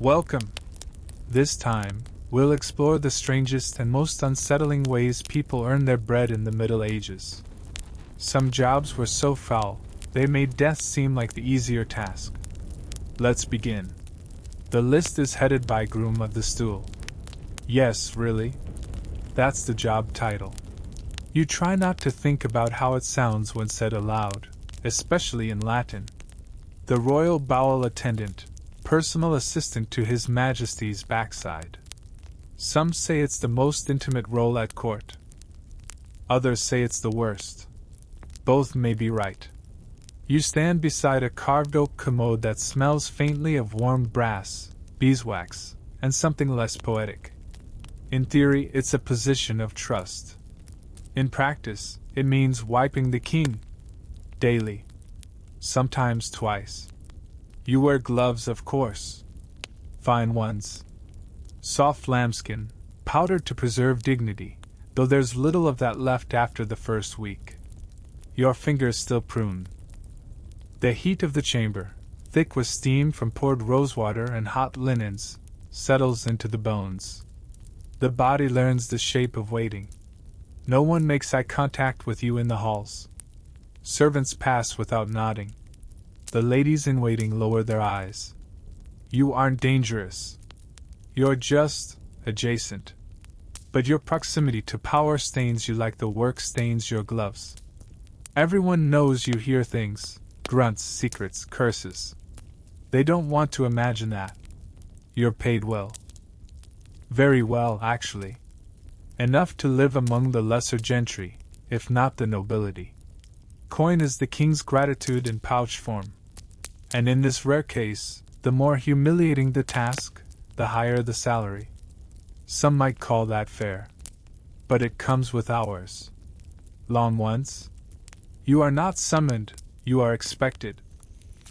Welcome! This time, we'll explore the strangest and most unsettling ways people earn their bread in the Middle Ages. Some jobs were so foul, they made death seem like the easier task. Let's begin. The list is headed by Groom of the Stool. Yes, really? That's the job title. You try not to think about how it sounds when said aloud, especially in Latin. The Royal Bowel Attendant, personal assistant to His Majesty's backside. Some say it's the most intimate role at court. Others say it's the worst. Both may be right. You stand beside a carved oak commode that smells faintly of warm brass, beeswax, and something less poetic. In theory, it's a position of trust. In practice, it means wiping the king. Daily. Sometimes twice. You wear gloves, of course. Fine ones. Soft lambskin, powdered to preserve dignity, though there's little of that left after the first week. Your fingers still prune. The heat of the chamber, thick with steam from poured rosewater and hot linens, settles into the bones. The body learns the shape of waiting. No one makes eye contact with you in the halls. Servants pass without nodding. The ladies in waiting lower their eyes. You aren't dangerous. You're just adjacent. But your proximity to power stains you like the work stains your gloves. Everyone knows you hear things, grunts, secrets, curses. They don't want to imagine that. You're paid well. Very well, actually. Enough to live among the lesser gentry, if not the nobility. Coin is the king's gratitude in pouch form. And in this rare case, the more humiliating the task, the higher the salary. Some might call that fair. But it comes with hours. Long ones. You are not summoned, you are expected.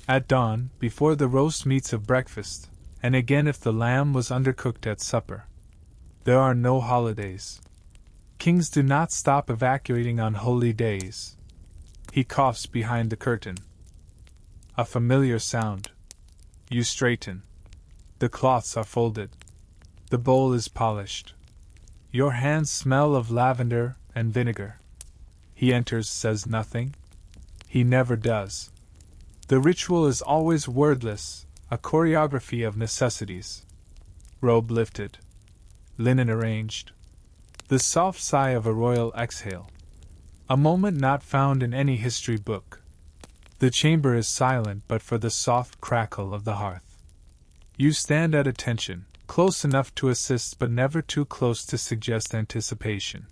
At dawn, before the roast meats of breakfast, and again if the lamb was undercooked at supper. There are no holidays. Kings do not stop evacuating on holy days. He coughs behind the curtain. A familiar sound. You straighten. The cloths are folded. The bowl is polished. Your hands smell of lavender and vinegar. He enters, says nothing. He never does. The ritual is always wordless, a choreography of necessities. Robe lifted. Linen arranged. The soft sigh of a royal exhale. A moment not found in any history book. The chamber is silent but for the soft crackle of the hearth. You stand at attention, close enough to assist but never too close to suggest anticipation.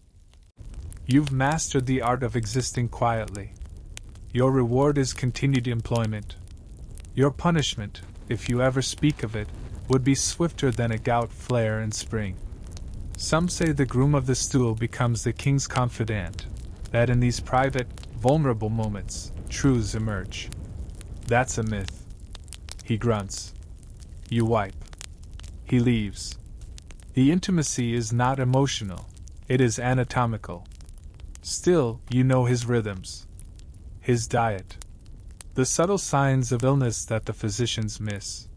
You've mastered the art of existing quietly. Your reward is continued employment. Your punishment, if you ever speak of it, would be swifter than a gout flare in spring. Some say the groom of the stool becomes the king's confidant, that in these private, vulnerable moments, truths emerge. That's a myth. He grunts. You wipe. He leaves. The intimacy is not emotional, it is anatomical. Still, you know his rhythms. His diet. The subtle signs of illness that the physicians miss.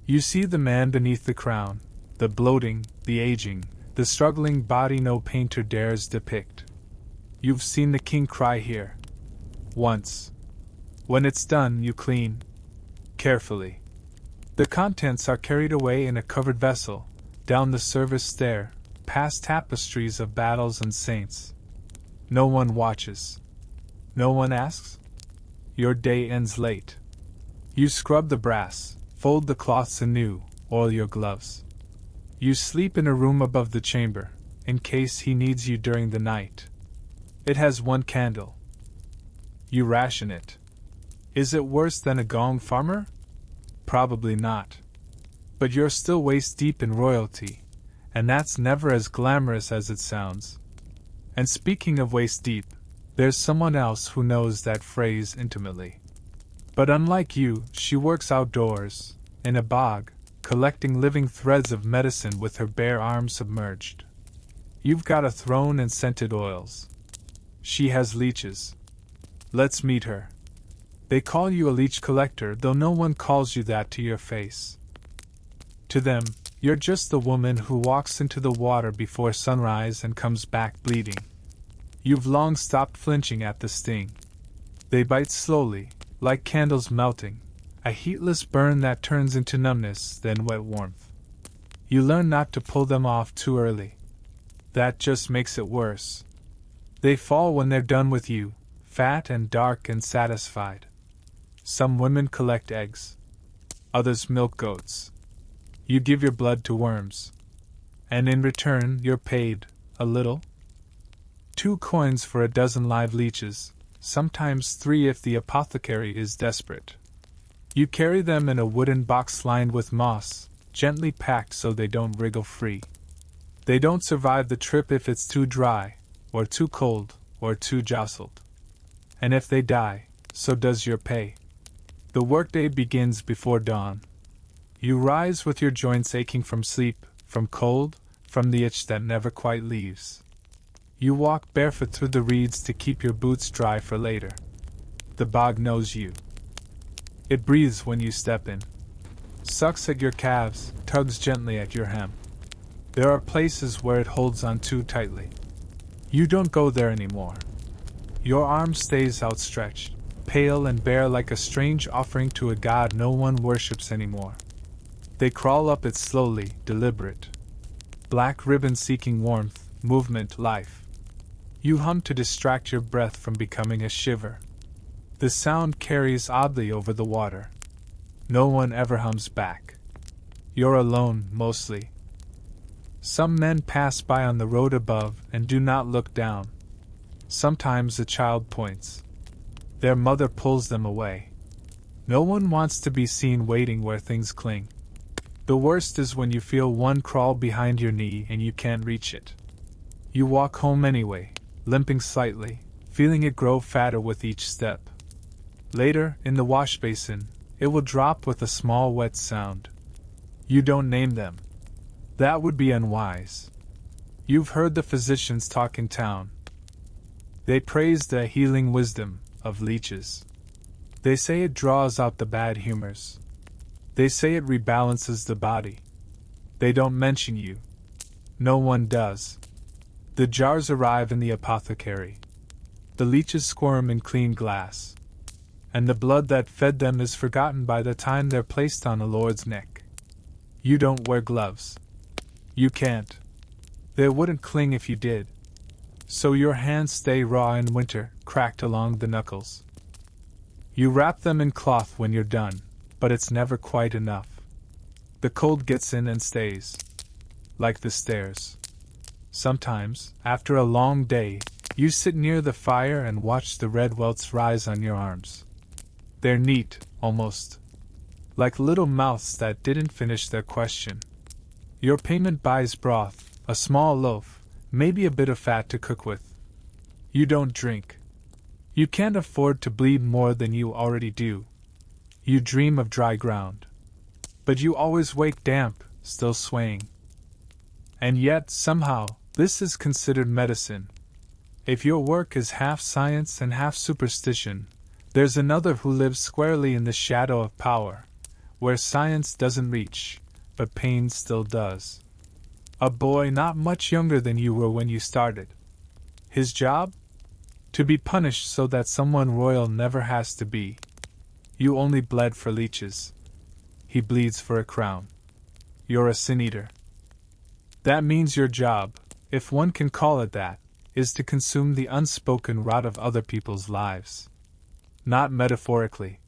You see the man beneath the crown, the bloating, the aging, the struggling body no painter dares depict. You've seen the king cry here. Once. When it's done, you clean. Carefully. The contents are carried away in a covered vessel, down the service stair, past tapestries of battles and saints. No one watches. No one asks? Your day ends late. You scrub the brass, fold the cloths anew, oil your gloves. You sleep in a room above the chamber, in case he needs you during the night. It has one candle. You ration it. Is it worse than a gong farmer? Probably not. But you're still waist deep in royalty, and that's never as glamorous as it sounds. And speaking of waist deep, there's someone else who knows that phrase intimately. But unlike you, she works outdoors, in a bog, collecting living threads of medicine with her bare arms submerged. You've got a throne and scented oils. She has leeches. Let's meet her. They call you a leech collector, though no one calls you that to your face. To them, you're just the woman who walks into the water before sunrise and comes back bleeding. You've long stopped flinching at the sting. They bite slowly, like candles melting, a heatless burn that turns into numbness, then wet warmth. You learn not to pull them off too early. That just makes it worse. They fall when they're done with you, fat and dark and satisfied. Some women collect eggs. Others milk goats. You give your blood to worms. And in return, you're paid, a little. 2 coins for a dozen live leeches, sometimes 3 if the apothecary is desperate. You carry them in a wooden box lined with moss, gently packed so they don't wriggle free. They don't survive the trip if it's too dry, or too cold, or too jostled. And if they die, so does your pay. The workday begins before dawn. You rise with your joints aching from sleep, from cold, from the itch that never quite leaves. You walk barefoot through the reeds to keep your boots dry for later. The bog knows you. It breathes when you step in. Sucks at your calves, tugs gently at your hem. There are places where it holds on too tightly. You don't go there anymore. Your arm stays outstretched, pale and bare like a strange offering to a god no one worships anymore. They crawl up it slowly, deliberate. Black ribbon seeking warmth, movement, life. You hum to distract your breath from becoming a shiver. The sound carries oddly over the water. No one ever hums back. You're alone, mostly. Some men pass by on the road above and do not look down. Sometimes a child points. Their mother pulls them away. No one wants to be seen waiting where things cling. The worst is when you feel one crawl behind your knee and you can't reach it. You walk home anyway, limping slightly, feeling it grow fatter with each step. Later, in the wash basin, it will drop with a small wet sound. You don't name them. That would be unwise. You've heard the physicians talk in town. They praise the healing wisdom of leeches. They say it draws out the bad humors. They say it rebalances the body. They don't mention you. No one does. The jars arrive in the apothecary. The leeches squirm in clean glass. And the blood that fed them is forgotten by the time they're placed on a lord's neck. You don't wear gloves. You can't. They wouldn't cling if you did. So your hands stay raw in winter, cracked along the knuckles. You wrap them in cloth when you're done, but it's never quite enough. The cold gets in and stays. Like the stairs. Sometimes, after a long day, you sit near the fire and watch the red welts rise on your arms. They're neat, almost. Like little mouths that didn't finish their question. Your payment buys broth, a small loaf, maybe a bit of fat to cook with. You don't drink. You can't afford to bleed more than you already do. You dream of dry ground. But you always wake damp, still swaying. And yet, somehow, this is considered medicine. If your work is half science and half superstition, there's another who lives squarely in the shadow of power, where science doesn't reach, but pain still does. A boy not much younger than you were when you started. His job? To be punished so that someone royal never has to be. You only bled for leeches. He bleeds for a crown. You're a sin-eater. That means your job, if one can call it that, is to consume the unspoken rot of other people's lives. Not metaphorically.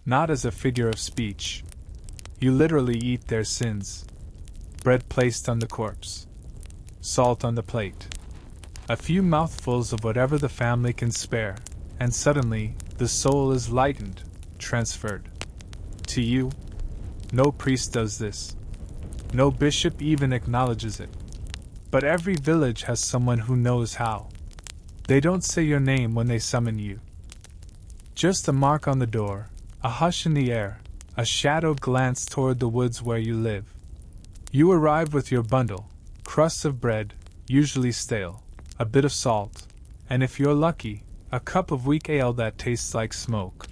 Not as a figure of speech. You literally eat their sins. Bread placed on the corpse. Salt on the plate. A few mouthfuls of whatever the family can spare, and suddenly, the soul is lightened, transferred. To you, no priest does this. No bishop even acknowledges it. But every village has someone who knows how. They don't say your name when they summon you. Just a mark on the door, a hush in the air, a shadow glance toward the woods where you live. You arrive with your bundle, crusts of bread, usually stale, a bit of salt, and if you're lucky, a cup of weak ale that tastes like smoke.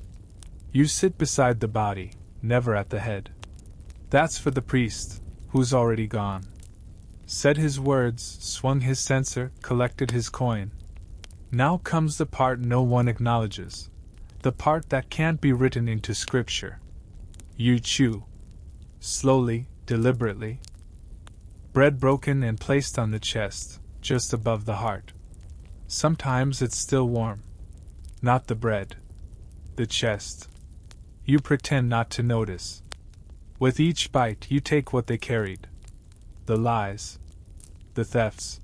You sit beside the body, never at the head. That's for the priest, who's already gone. Said his words, swung his censer, collected his coin. Now comes the part no one acknowledges, the part that can't be written into scripture. You chew. Slowly, deliberately. Bread broken and placed on the chest, just above the heart. Sometimes it's still warm. Not the bread. The chest. You pretend not to notice. With each bite you take what they carried. The lies. The thefts.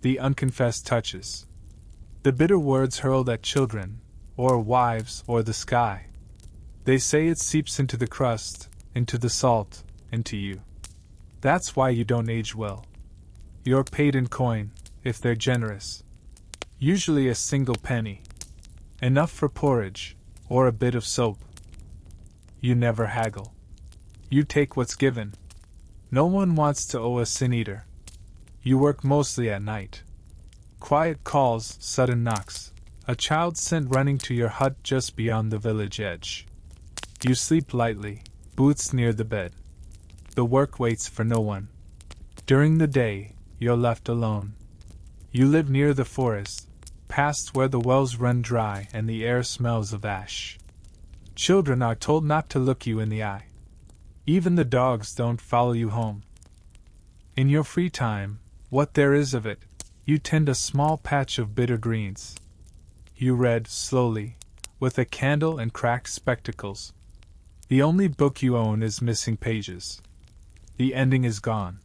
The unconfessed touches. The bitter words hurled at children, or wives, or the sky. They say it seeps into the crust, into the salt, into you. That's why you don't age well. You're paid in coin, if they're generous. Usually a single penny. Enough for porridge, or a bit of soap. You never haggle. You take what's given. No one wants to owe a sin-eater. You work mostly at night. Quiet calls, sudden knocks. A child sent running to your hut just beyond the village edge. You sleep lightly, boots near the bed. The work waits for no one. During the day, you're left alone. You live near the forest, past where the wells run dry and the air smells of ash. Children are told not to look you in the eye. Even the dogs don't follow you home. In your free time, what there is of it, you tend a small patch of bitter greens. You read slowly, with a candle and cracked spectacles. The only book you own is missing pages. The ending is gone.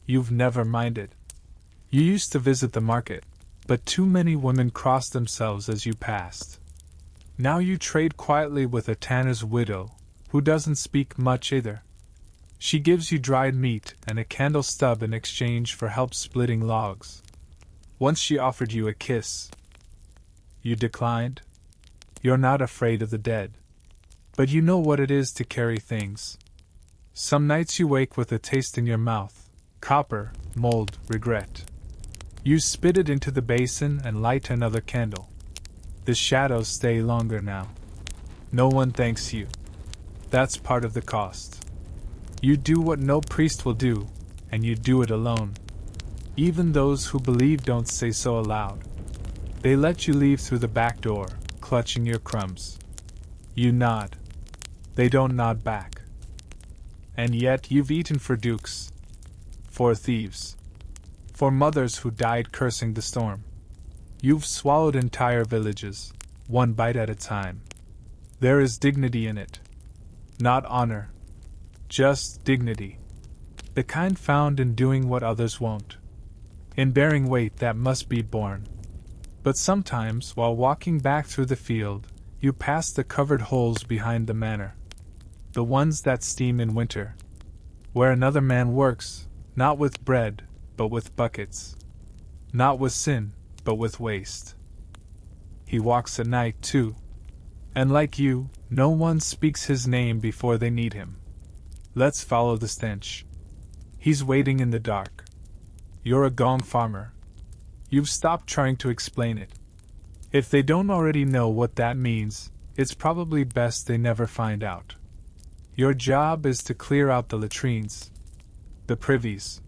You've never minded. You used to visit the market, but too many women crossed themselves as you passed. Now you trade quietly with a tanner's widow, who doesn't speak much either. She gives you dried meat and a candle stub in exchange for help splitting logs. Once she offered you a kiss. You declined? You're not afraid of the dead. But you know what it is to carry things. Some nights you wake with a taste in your mouth, copper, mold, regret. You spit it into the basin and light another candle. The shadows stay longer now. No one thanks you. That's part of the cost. You do what no priest will do, and you do it alone. Even those who believe don't say so aloud. They let you leave through the back door, clutching your crumbs. You nod. They don't nod back. And yet you've eaten for dukes. For thieves. For mothers who died cursing the storm. You've swallowed entire villages, one bite at a time. There is dignity in it. Not honor. Just dignity. The kind found in doing what others won't. In bearing weight that must be borne. But sometimes, while walking back through the field, you pass the covered holes behind the manor. The ones that steam in winter. Where another man works, not with bread, but with buckets. Not with sin, but with waste. He walks at night, too. And like you, no one speaks his name before they need him. Let's follow the stench. He's waiting in the dark. You're a gong farmer. You've stopped trying to explain it. If they don't already know what that means, it's probably best they never find out. Your job is to clear out the latrines, the privies,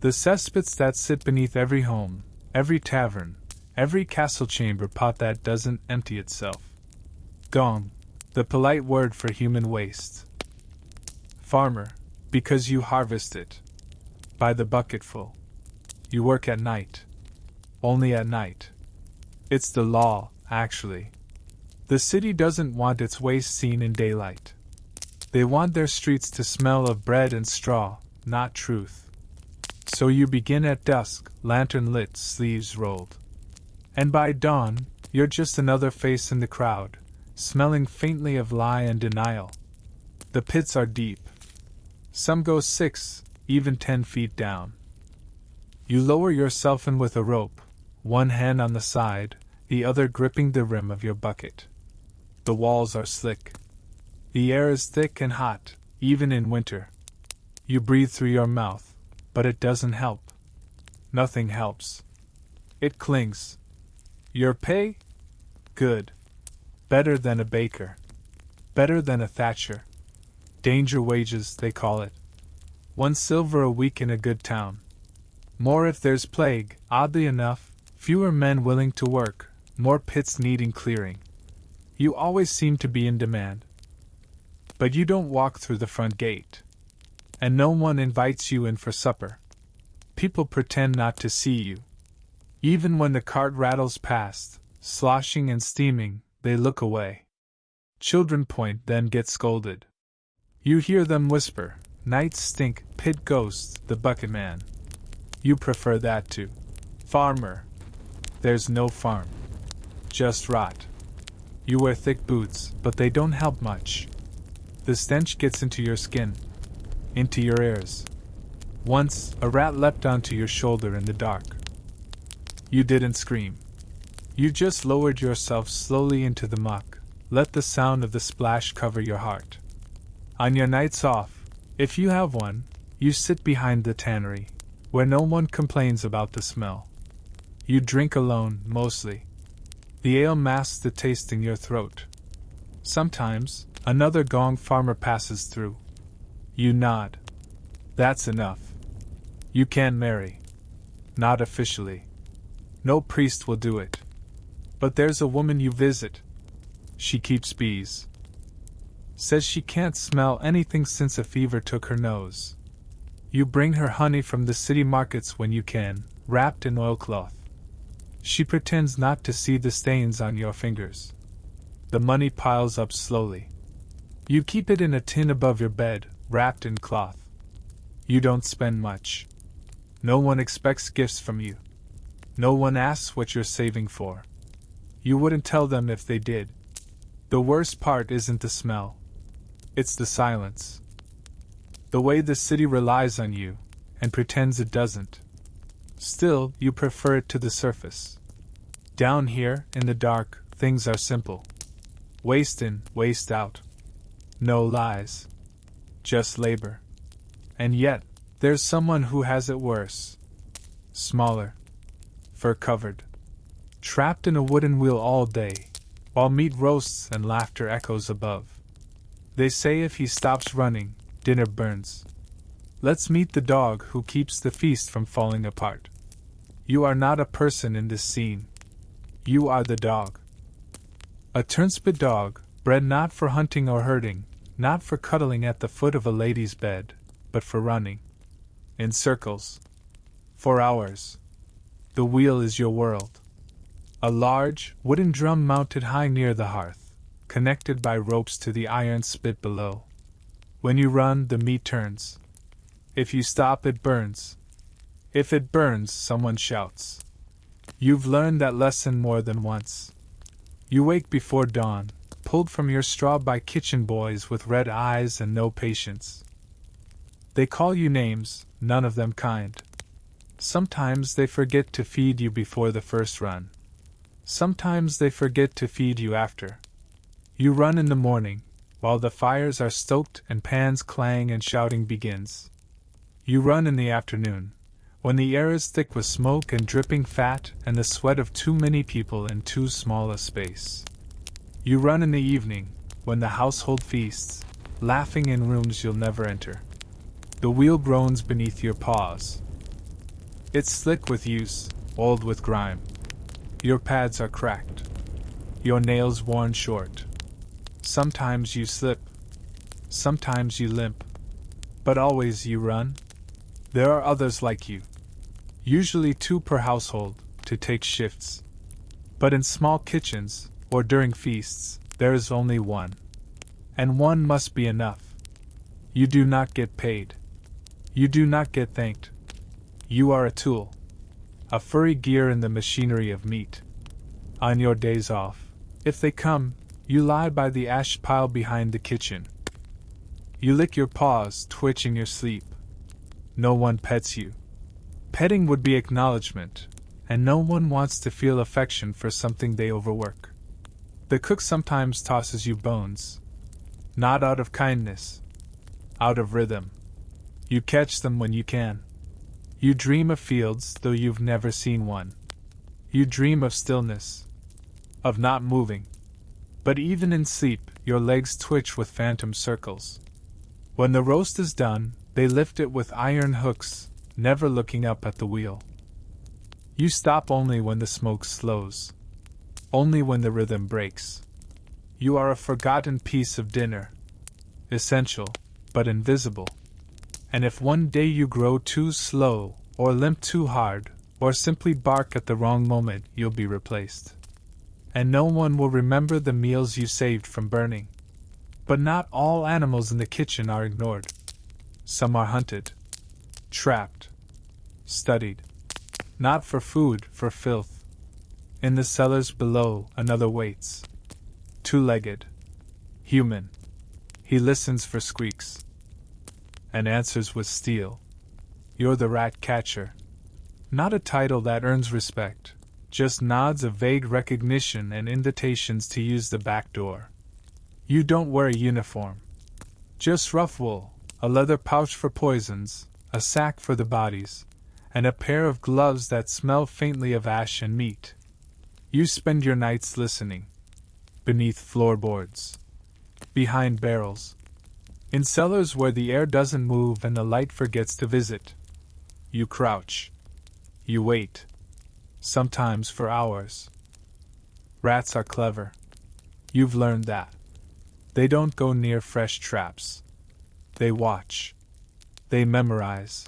the cesspits that sit beneath every home, every tavern, every castle chamber pot that doesn't empty itself. Gong, the polite word for human waste. Farmer, because you harvest it. By the bucketful. You work at night. Only at night. It's the law, actually. The city doesn't want its waste seen in daylight. They want their streets to smell of bread and straw, not truth. So you begin at dusk, lantern lit, sleeves rolled. And by dawn, you're just another face in the crowd, smelling faintly of lie and denial. The pits are deep. Some go 6, even 10 feet down. You lower yourself in with a rope, one hand on the side, the other gripping the rim of your bucket. The walls are slick. The air is thick and hot, even in winter. You breathe through your mouth, but it doesn't help. Nothing helps. It clings. Your pay? Good. Better than a baker. Better than a thatcher. Danger wages, they call it. 1 silver a week in a good town. More if there's plague, oddly enough, fewer men willing to work, more pits needing clearing. You always seem to be in demand. But you don't walk through the front gate. And no one invites you in for supper. People pretend not to see you. Even when the cart rattles past, sloshing and steaming, they look away. Children point, then get scolded. You hear them whisper, "Night stink, pit ghost, the bucket man." You prefer that to farmer. There's no farm. Just rot. You wear thick boots, but they don't help much. The stench gets into your skin, into your ears. Once, a rat leapt onto your shoulder in the dark. You didn't scream. You just lowered yourself slowly into the muck, let the sound of the splash cover your heart. On your nights off, if you have one, you sit behind the tannery, where no one complains about the smell. You drink alone, mostly. The ale masks the taste in your throat. Sometimes, another gong farmer passes through. You nod. That's enough. You can't marry. Not officially. No priest will do it. But there's a woman you visit. She keeps bees. Says she can't smell anything since a fever took her nose. You bring her honey from the city markets when you can, wrapped in oilcloth. She pretends not to see the stains on your fingers. The money piles up slowly. You keep it in a tin above your bed, wrapped in cloth. You don't spend much. No one expects gifts from you. No one asks what you're saving for. You wouldn't tell them if they did. The worst part isn't the smell. It's the silence. The way the city relies on you, and pretends it doesn't. Still, you prefer it to the surface. Down here, in the dark, things are simple. Waste in, waste out. No lies. Just labor. And yet, there's someone who has it worse. Smaller. Fur-covered. Trapped in a wooden wheel all day, while meat roasts and laughter echoes above. They say if he stops running, dinner burns. Let's meet the dog who keeps the feast from falling apart. You are not a person in this scene. You are the dog. A turnspit dog, bred not for hunting or herding, not for cuddling at the foot of a lady's bed, but for running. In circles. For hours. The wheel is your world. A large, wooden drum mounted high near the hearth, connected by ropes to the iron spit below. When you run, the meat turns. If you stop, it burns. If it burns, someone shouts. You've learned that lesson more than once. You wake before dawn, pulled from your straw by kitchen boys with red eyes and no patience. They call you names, none of them kind. Sometimes they forget to feed you before the first run. Sometimes they forget to feed you after. You run in the morning, while the fires are stoked and pans clang and shouting begins. You run in the afternoon, when the air is thick with smoke and dripping fat and the sweat of too many people in too small a space. You run in the evening, when the household feasts, laughing in rooms you'll never enter. The wheel groans beneath your paws. It's slick with use, old with grime. Your pads are cracked. Your nails worn short. Sometimes you slip. Sometimes you limp. But always you run. There are others like you. Usually 2 per household, to take shifts. But in small kitchens, or during feasts, there is only one. And one must be enough. You do not get paid. You do not get thanked. You are a tool. A furry gear in the machinery of meat. On your days off, if they come, you lie by the ash pile behind the kitchen. You lick your paws, twitch in your sleep. No one pets you. Petting would be acknowledgement, and no one wants to feel affection for something they overwork. The cook sometimes tosses you bones. Not out of kindness. Out of rhythm. You catch them when you can. You dream of fields, though you've never seen one. You dream of stillness. Of not moving. But even in sleep, your legs twitch with phantom circles. When the roast is done, they lift it with iron hooks, never looking up at the wheel. You stop only when the smoke slows. Only when the rhythm breaks. You are a forgotten piece of dinner. Essential, but invisible. And if one day you grow too slow, or limp too hard, or simply bark at the wrong moment, you'll be replaced. And no one will remember the meals you saved from burning. But not all animals in the kitchen are ignored. Some are hunted, trapped, studied. Not for food, for filth. In the cellars below, another waits. Two-legged. Human. He listens for squeaks. And answers with steel. You're the rat catcher. Not a title that earns respect, just nods of vague recognition and invitations to use the back door. You don't wear a uniform. Just rough wool, a leather pouch for poisons, a sack for the bodies, and a pair of gloves that smell faintly of ash and meat. You spend your nights listening. Beneath floorboards. Behind barrels. In cellars where the air doesn't move and the light forgets to visit. You crouch. You wait. Sometimes for hours. Rats are clever. You've learned that. They don't go near fresh traps. They watch. They memorize.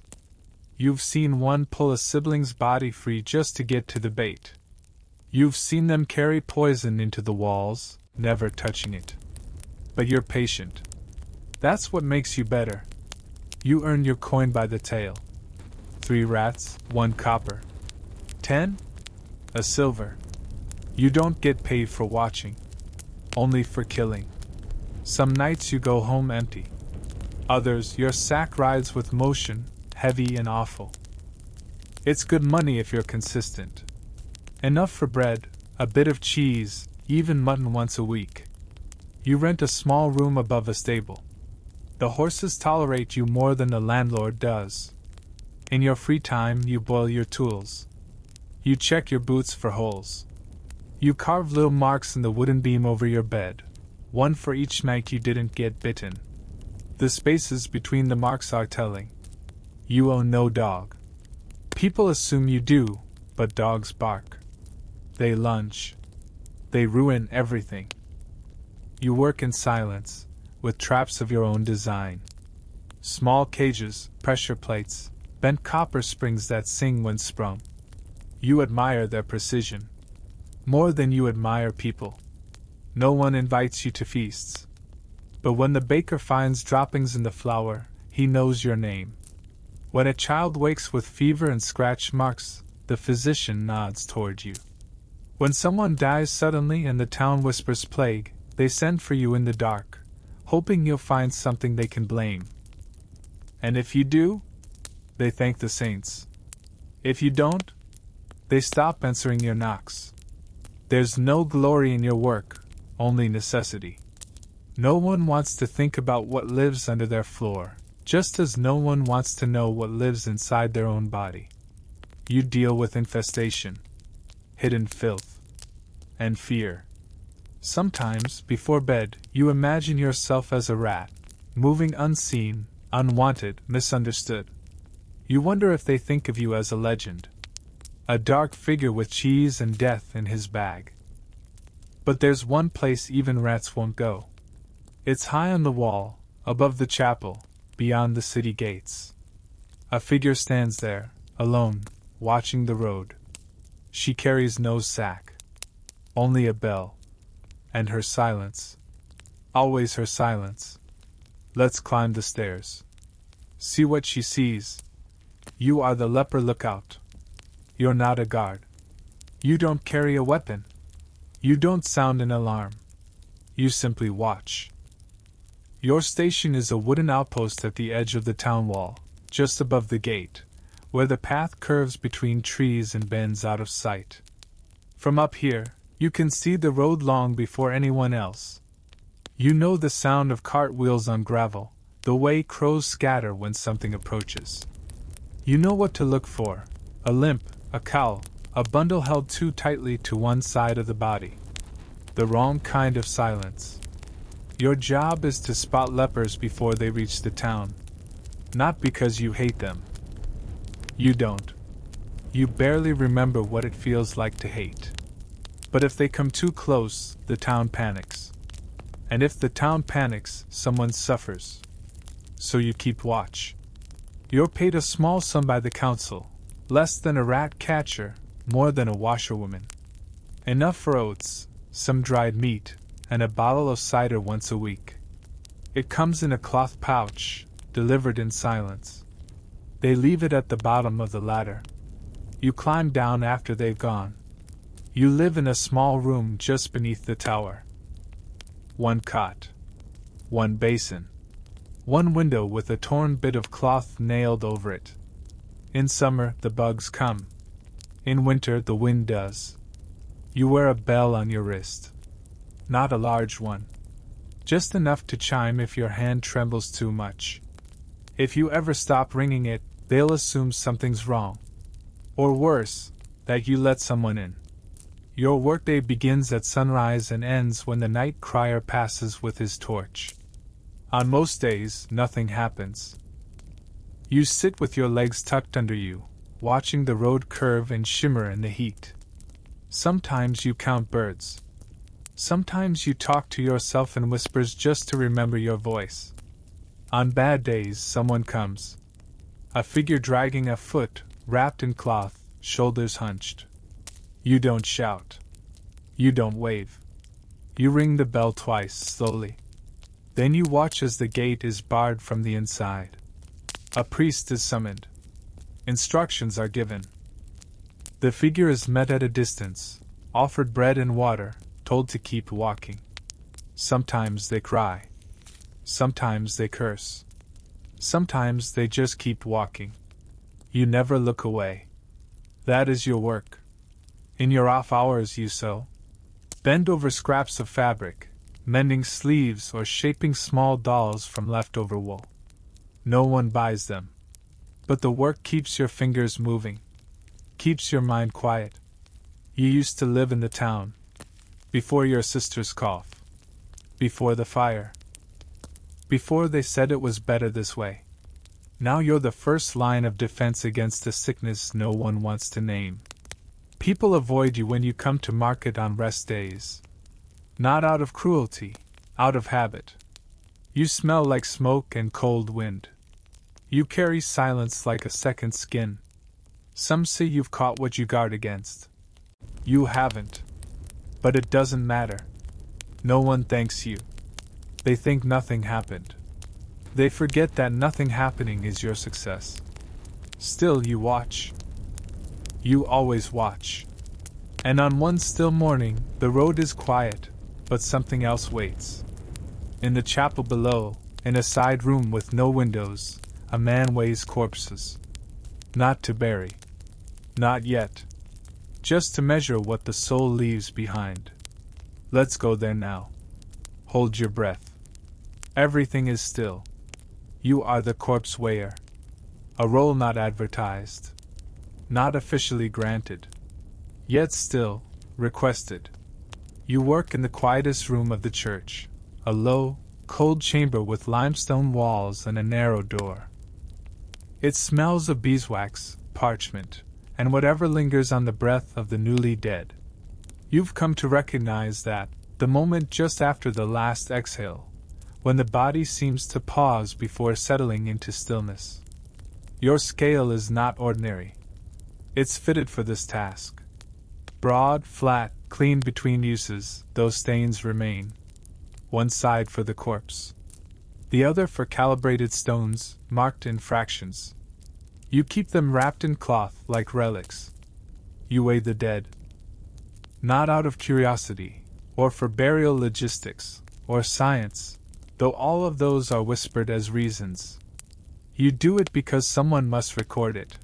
You've seen one pull a sibling's body free just to get to the bait. You've seen them carry poison into the walls, never touching it. But you're patient. That's what makes you better. You earn your coin by the tail. 3 rats, 1 copper. 10? A silver. You don't get paid for watching. Only for killing. Some nights you go home empty. Others, your sack rides with motion, heavy and awful. It's good money if you're consistent. Enough for bread, a bit of cheese, even mutton once a week. You rent a small room above a stable. The horses tolerate you more than the landlord does. In your free time, you boil your tools. You check your boots for holes. You carve little marks in the wooden beam over your bed, one for each night you didn't get bitten. The spaces between the marks are telling. You own no dog. People assume you do, but dogs bark. They lunge. They ruin everything. You work in silence, with traps of your own design. Small cages, pressure plates, bent copper springs that sing when sprung. You admire their precision. More than you admire people. No one invites you to feasts. But when the baker finds droppings in the flour, he knows your name. When a child wakes with fever and scratch marks, the physician nods toward you. When someone dies suddenly and the town whispers plague, they send for you in the dark, hoping you'll find something they can blame. And if you do, they thank the saints. If you don't, they stop answering your knocks. There's no glory in your work, only necessity. No one wants to think about what lives under their floor, just as no one wants to know what lives inside their own body. You deal with infestation, hidden filth, and fear. Sometimes, before bed, you imagine yourself as a rat, moving unseen, unwanted, misunderstood. You wonder if they think of you as a legend, a dark figure with cheese and death in his bag. But there's one place even rats won't go. It's high on the wall, above the chapel, beyond the city gates. A figure stands there, alone, watching the road. She carries no sack, only a bell. And her silence. Always her silence. Let's climb the stairs. See what she sees. You are the leper lookout. You're not a guard. You don't carry a weapon. You don't sound an alarm. You simply watch. Your station is a wooden outpost at the edge of the town wall, just above the gate, where the path curves between trees and bends out of sight. From up here, you can see the road long before anyone else. You know the sound of cartwheels on gravel, the way crows scatter when something approaches. You know what to look for: a limp, a cowl, a bundle held too tightly to one side of the body. The wrong kind of silence. Your job is to spot lepers before they reach the town. Not because you hate them. You don't. You barely remember what it feels like to hate. But if they come too close, the town panics. And if the town panics, someone suffers. So you keep watch. You're paid a small sum by the council, less than a rat catcher, more than a washerwoman. Enough for oats, some dried meat, and a bottle of cider once a week. It comes in a cloth pouch, delivered in silence. They leave it at the bottom of the ladder. You climb down after they've gone. You live in a small room just beneath the tower. One cot. One basin. One window with a torn bit of cloth nailed over it. In summer, the bugs come. In winter, the wind does. You wear a bell on your wrist. Not a large one. Just enough to chime if your hand trembles too much. If you ever stop ringing it, they'll assume something's wrong. Or worse, that you let someone in. Your workday begins at sunrise and ends when the night crier passes with his torch. On most days, nothing happens. You sit with your legs tucked under you, watching the road curve and shimmer in the heat. Sometimes you count birds. Sometimes you talk to yourself in whispers just to remember your voice. On bad days, someone comes. A figure dragging a foot, wrapped in cloth, shoulders hunched. You don't shout. You don't wave. You ring the bell twice, slowly. Then you watch as the gate is barred from the inside. A priest is summoned. Instructions are given. The figure is met at a distance, offered bread and water, told to keep walking. Sometimes they cry. Sometimes they curse. Sometimes they just keep walking. You never look away. That is your work. In your off hours you sew. Bend over scraps of fabric, mending sleeves or shaping small dolls from leftover wool. No one buys them. But the work keeps your fingers moving, keeps your mind quiet. You used to live in the town. Before your sister's cough. Before the fire. Before they said it was better this way. Now you're the first line of defense against a sickness no one wants to name. People avoid you when you come to market on rest days. Not out of cruelty, out of habit. You smell like smoke and cold wind. You carry silence like a second skin. Some say you've caught what you guard against. You haven't. But it doesn't matter. No one thanks you. They think nothing happened. They forget that nothing happening is your success. Still you watch. You always watch. And on one still morning, the road is quiet, but something else waits. In the chapel below, in a side room with no windows, a man weighs corpses. Not to bury. Not yet. Just to measure what the soul leaves behind. Let's go there now. Hold your breath. Everything is still. You are the corpse weigher. A role not advertised. Not officially granted. Yet still, requested. You work in the quietest room of the church, a low, cold chamber with limestone walls and a narrow door. It smells of beeswax, parchment, and whatever lingers on the breath of the newly dead. You've come to recognize that, the moment just after the last exhale, when the body seems to pause before settling into stillness. Your scale is not ordinary. It's fitted for this task. Broad, flat, clean between uses, those stains remain. One side for the corpse. The other for calibrated stones, marked in fractions. You keep them wrapped in cloth like relics. You weigh the dead. Not out of curiosity, or for burial logistics, or science, though all of those are whispered as reasons. You do it because someone must record it.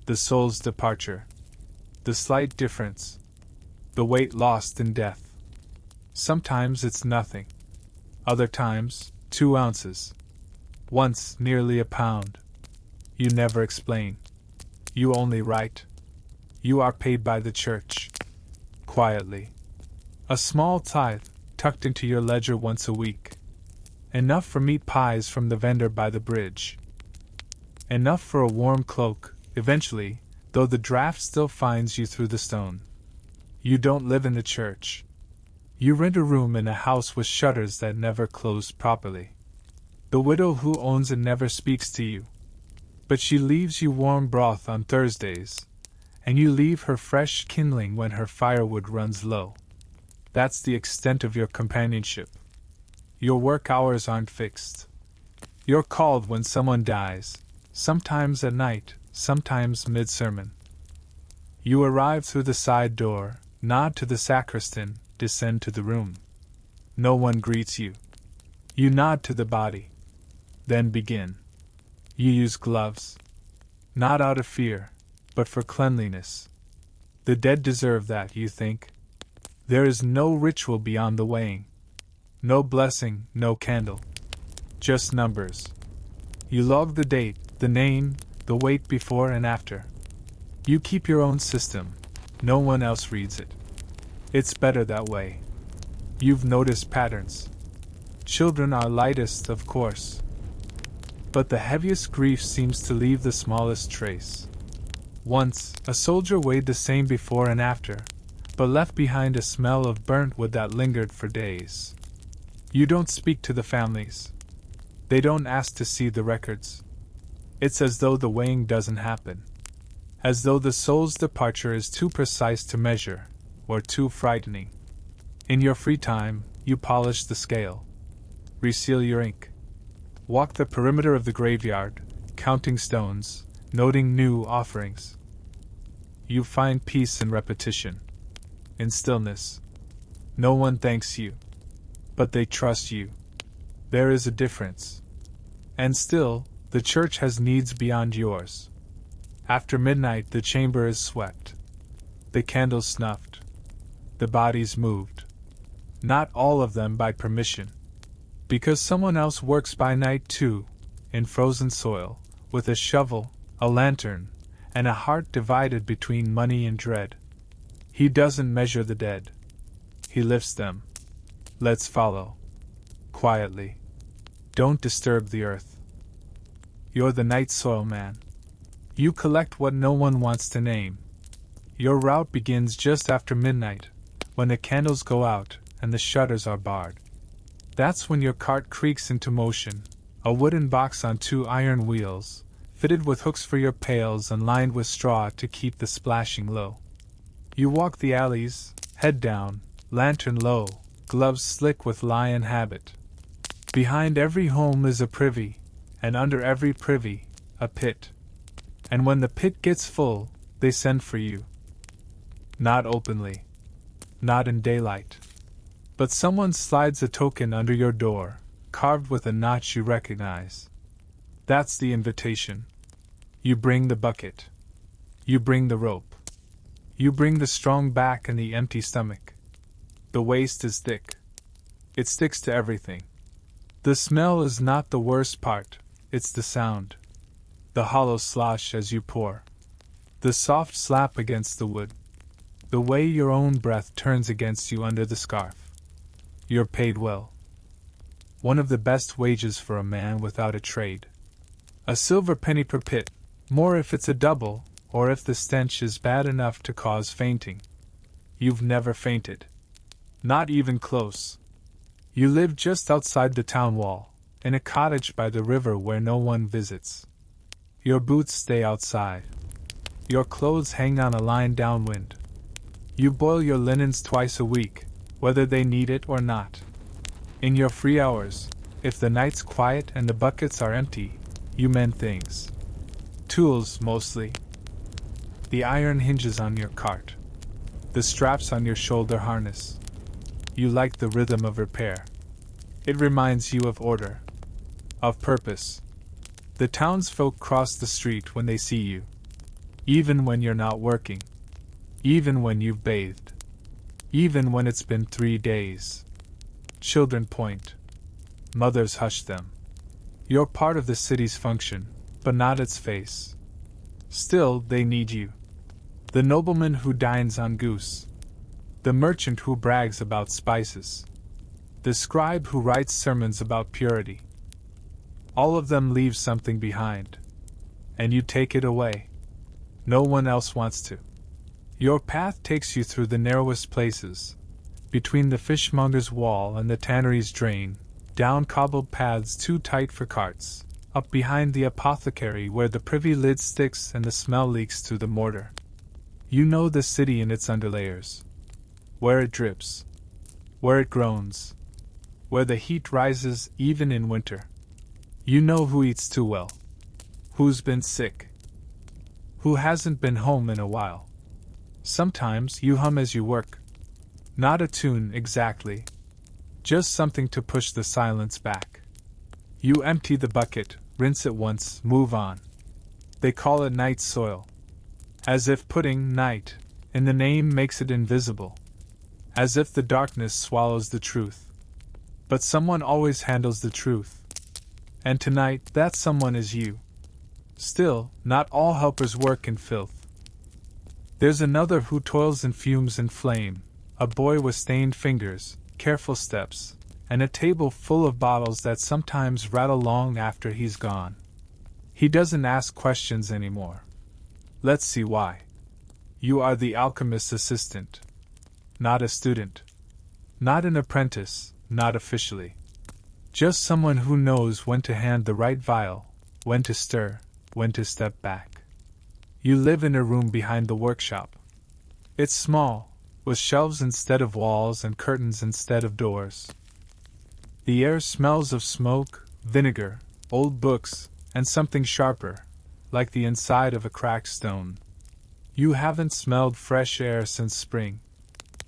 The soul's departure. The slight difference. The weight lost in death. Sometimes it's nothing. Other times, 2 ounces. Once nearly a pound. You never explain. You only write. You are paid by the church. Quietly. A small tithe, tucked into your ledger once a week. Enough for meat pies from the vendor by the bridge. Enough for a warm cloak, eventually, though the draft still finds you through the stone. You don't live in the church. You rent a room in a house with shutters that never close properly. The widow who owns it never speaks to you. But she leaves you warm broth on Thursdays, and you leave her fresh kindling when her firewood runs low. That's the extent of your companionship. Your work hours aren't fixed. You're called when someone dies, sometimes at night, sometimes mid-sermon. You arrive through the side door, nod to the sacristan, descend to the room. No one greets you. You nod to the body. Then begin. You use gloves. Not out of fear, but for cleanliness. The dead deserve that, you think. There is no ritual beyond the weighing. No blessing, no candle. Just numbers. You log the date, the name, the weight before and after. You keep your own system. No one else reads it. It's better that way. You've noticed patterns. Children are lightest, of course. But the heaviest grief seems to leave the smallest trace. Once, a soldier weighed the same before and after, but left behind a smell of burnt wood that lingered for days. You don't speak to the families. They don't ask to see the records. It's as though the weighing doesn't happen. As though the soul's departure is too precise to measure, or too frightening. In your free time, you polish the scale. Reseal your ink. Walk the perimeter of the graveyard, counting stones, noting new offerings. You find peace in repetition. In stillness. No one thanks you. But they trust you. There is a difference. And still, the church has needs beyond yours. After midnight, the chamber is swept. The candles snuffed. The bodies moved. Not all of them by permission. Because someone else works by night too, in frozen soil, with a shovel, a lantern, and a heart divided between money and dread. He doesn't measure the dead. He lifts them. Let's follow. Quietly. Don't disturb the earth. You're the night soil man. You collect what no one wants to name. Your route begins just after midnight, when the candles go out and the shutters are barred. That's when your cart creaks into motion, a wooden box on 2 iron wheels, fitted with hooks for your pails and lined with straw to keep the splashing low. You walk the alleys, head down, lantern low, gloves slick with lion habit. Behind every home is a privy, and under every privy, a pit. And when the pit gets full, they send for you. Not openly. Not in daylight. But someone slides a token under your door, carved with a notch you recognize. That's the invitation. You bring the bucket. You bring the rope. You bring the strong back and the empty stomach. The waist is thick. It sticks to everything. The smell is not the worst part, it's the sound. The hollow slosh as you pour. The soft slap against the wood. The way your own breath turns against you under the scarf. You're paid well. One of the best wages for a man without a trade. A silver penny per pit, more if it's a double, or if the stench is bad enough to cause fainting. You've never fainted. Not even close. You live just outside the town wall, in a cottage by the river where no one visits. Your boots stay outside. Your clothes hang on a line downwind. You boil your linens twice a week, whether they need it or not. In your free hours, if the night's quiet and the buckets are empty, you mend things. Tools, mostly. The iron hinges on your cart. The straps on your shoulder harness. You like the rhythm of repair. It reminds you of order. Of purpose. The townsfolk cross the street when they see you. Even when you're not working. Even when you've bathed. Even when it's been 3 days. Children point. Mothers hush them. You're part of the city's function, but not its face. Still, they need you. The nobleman who dines on goose. The merchant who brags about spices. the scribe who writes sermons about purity. All of them leave something behind. And you take it away. No one else wants to. Your path takes you through the narrowest places, between the fishmonger's wall and the tannery's drain, down cobbled paths too tight for carts, up behind the apothecary where the privy lid sticks and the smell leaks through the mortar. You know the city in its underlayers. Where it drips. Where it groans. Where the heat rises even in winter. You know who eats too well. Who's been sick. Who hasn't been home in a while. Sometimes you hum as you work. Not a tune exactly. Just something to push the silence back. You empty the bucket, rinse it once, move on. They call it night soil. As if putting night in the name makes it invisible. As if the darkness swallows the truth. But someone always handles the truth. And tonight, that someone is you. Still, not all helpers work in filth. There's another who toils in fumes and flame, a boy with stained fingers, careful steps, and a table full of bottles that sometimes rattle long after he's gone. He doesn't ask questions anymore. Let's see why. You are the alchemist's assistant. Not a student. Not an apprentice, not officially. Just someone who knows when to hand the right vial, when to stir, when to step back. You live in a room behind the workshop. It's small, with shelves instead of walls and curtains instead of doors. The air smells of smoke, vinegar, old books, and something sharper, like the inside of a cracked stone. You haven't smelled fresh air since spring.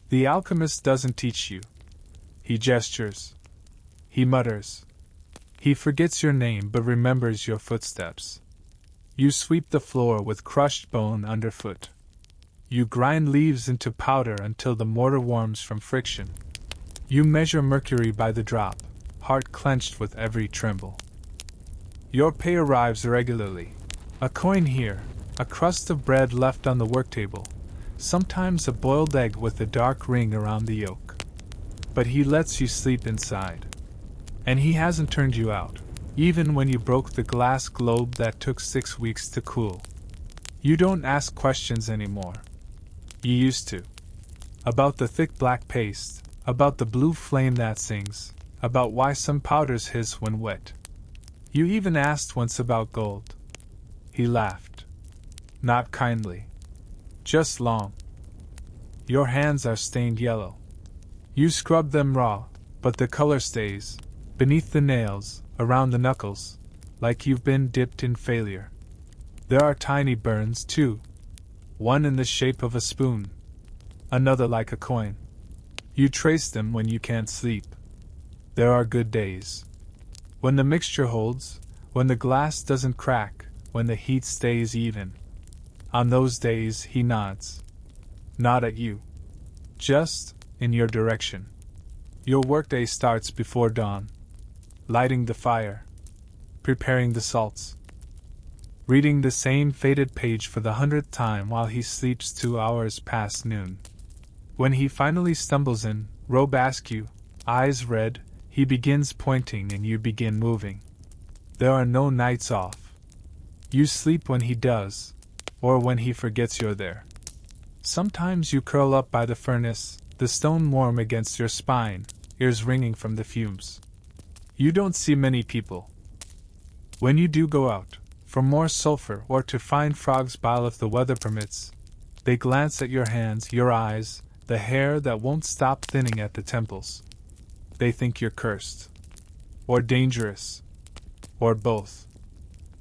The alchemist doesn't teach you. He gestures. He mutters. He forgets your name but remembers your footsteps. You sweep the floor with crushed bone underfoot. You grind leaves into powder until the mortar warms from friction. You measure mercury by the drop, heart clenched with every tremble. Your pay arrives irregularly. A coin here, a crust of bread left on the work table, sometimes a boiled egg with a dark ring around the yolk. But he lets you sleep inside. And he hasn't turned you out, even when you broke the glass globe that took 6 weeks to cool. You don't ask questions anymore. You used to. About the thick black paste, about the blue flame that sings, about why some powders hiss when wet. You even asked once about gold. He laughed. Not kindly. Just long. Your hands are stained yellow. You scrub them raw, but the color stays, beneath the nails, around the knuckles, like you've been dipped in failure. There are tiny burns, too. One in the shape of a spoon. Another like a coin. You trace them when you can't sleep. There are good days. When the mixture holds, when the glass doesn't crack, when the heat stays even. On those days, he nods. Not at you. Just in your direction. Your workday starts before dawn. Lighting the fire. Preparing the salts. Reading the same faded page for the 100th time while he sleeps 2 hours past noon. When he finally stumbles in, robe askew, eyes red, he begins pointing and you begin moving. There are no nights off. You sleep when he does, or when he forgets you're there. Sometimes you curl up by the furnace, the stone warm against your spine, ears ringing from the fumes. You don't see many people. When you do go out, for more sulfur or to find frog's bile if the weather permits, they glance at your hands, your eyes, the hair that won't stop thinning at the temples. They think you're cursed. Or dangerous. Or both.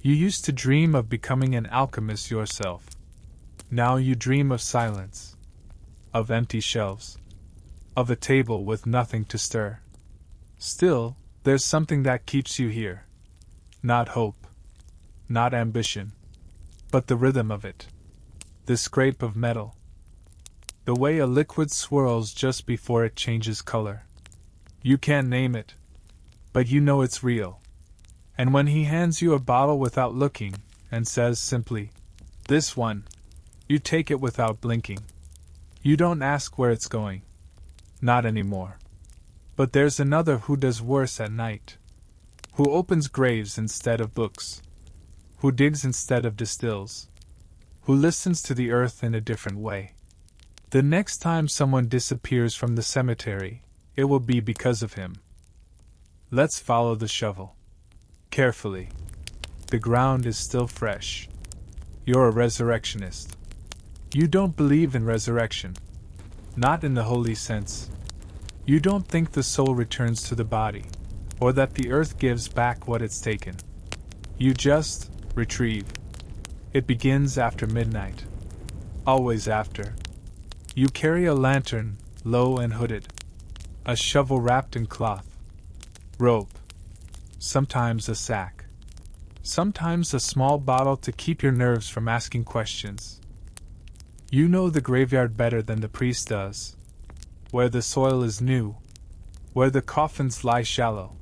You used to dream of becoming an alchemist yourself. Now you dream of silence. Of empty shelves. Of a table with nothing to stir. Still, there's something that keeps you here. Not hope. Not ambition. But the rhythm of it. The scrape of metal. The way a liquid swirls just before it changes color. You can't name it. But you know it's real. And when he hands you a bottle without looking, and says simply, "This one," you take it without blinking. You don't ask where it's going. Not anymore. But there's another who does worse at night. Who opens graves instead of books. Who digs instead of distills. Who listens to the earth in a different way. The next time someone disappears from the cemetery, it will be because of him. Let's follow the shovel. Carefully. The ground is still fresh. You're a resurrectionist. You don't believe in resurrection. Not in the holy sense. You don't think the soul returns to the body, or that the earth gives back what it's taken. You just retrieve. It begins after midnight. Always after. You carry a lantern, low and hooded. A shovel wrapped in cloth. Rope. Sometimes a sack. Sometimes a small bottle to keep your nerves from asking questions. You know the graveyard better than the priest does. Where the soil is new. Where the coffins lie shallow.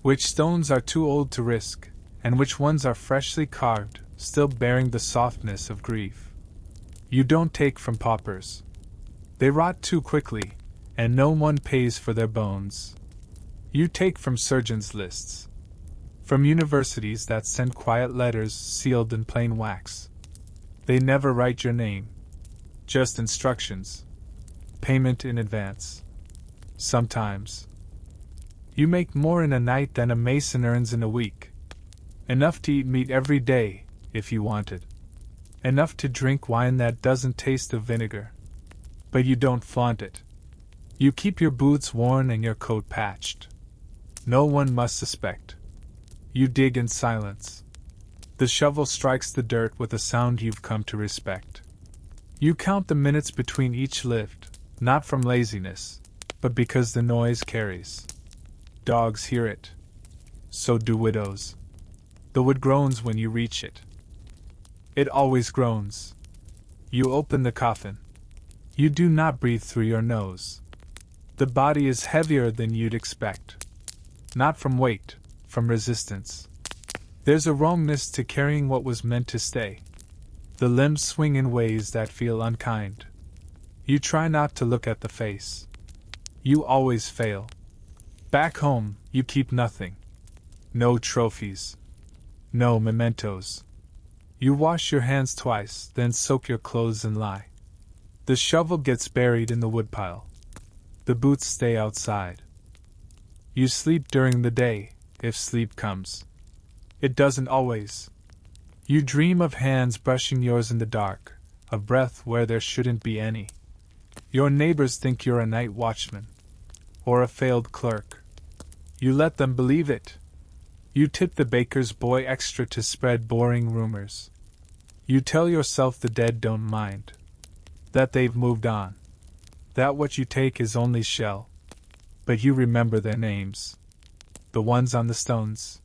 Which stones are too old to risk, and which ones are freshly carved, still bearing the softness of grief. You don't take from paupers. They rot too quickly, and no one pays for their bones. You take from surgeons' lists. From universities that send quiet letters sealed in plain wax. They never write your name. Just instructions. Payment in advance. Sometimes. You make more in a night than a mason earns in a week. Enough to eat meat every day, if you wanted. Enough to drink wine that doesn't taste of vinegar. But you don't flaunt it. You keep your boots worn and your coat patched. No one must suspect. You dig in silence. The shovel strikes the dirt with a sound you've come to respect. You count the minutes between each lift, not from laziness, but because the noise carries. Dogs hear it. So do widows. The wood groans when you reach it. It always groans. You open the coffin. You do not breathe through your nose. The body is heavier than you'd expect. Not from weight, from resistance. There's a wrongness to carrying what was meant to stay. The limbs swing in ways that feel unkind. You try not to look at the face. You always fail. Back home, you keep nothing. No trophies. No mementos. You wash your hands twice, then soak your clothes and lie. The shovel gets buried in the woodpile. The boots stay outside. You sleep during the day, if sleep comes. It doesn't always. You dream of hands brushing yours in the dark, of breath where there shouldn't be any. Your neighbors think you're a night watchman, or a failed clerk. You let them believe it. You tip the baker's boy extra to spread boring rumors. You tell yourself the dead don't mind, that they've moved on, that what you take is only shell. But you remember their names. The ones on the stones.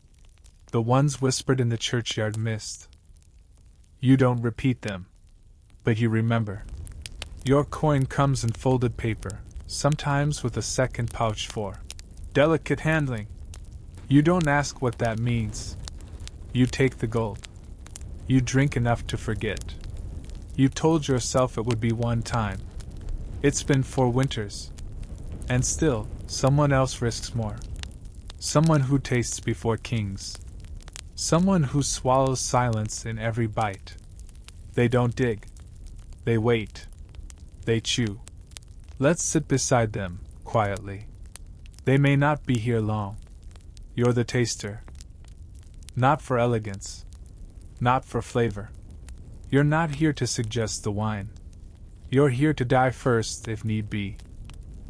The ones whispered in the churchyard mist. You don't repeat them, but you remember. Your coin comes in folded paper, sometimes with a second pouch for delicate handling. You don't ask what that means. You take the gold. You drink enough to forget. You told yourself it would be one time. It's been 4 winters. And still, someone else risks more. Someone who tastes before kings. Someone who swallows silence in every bite. They don't dig. They wait. They chew. Let's sit beside them, quietly. They may not be here long. You're the taster. Not for elegance. Not for flavor. You're not here to suggest the wine. You're here to die first, if need be.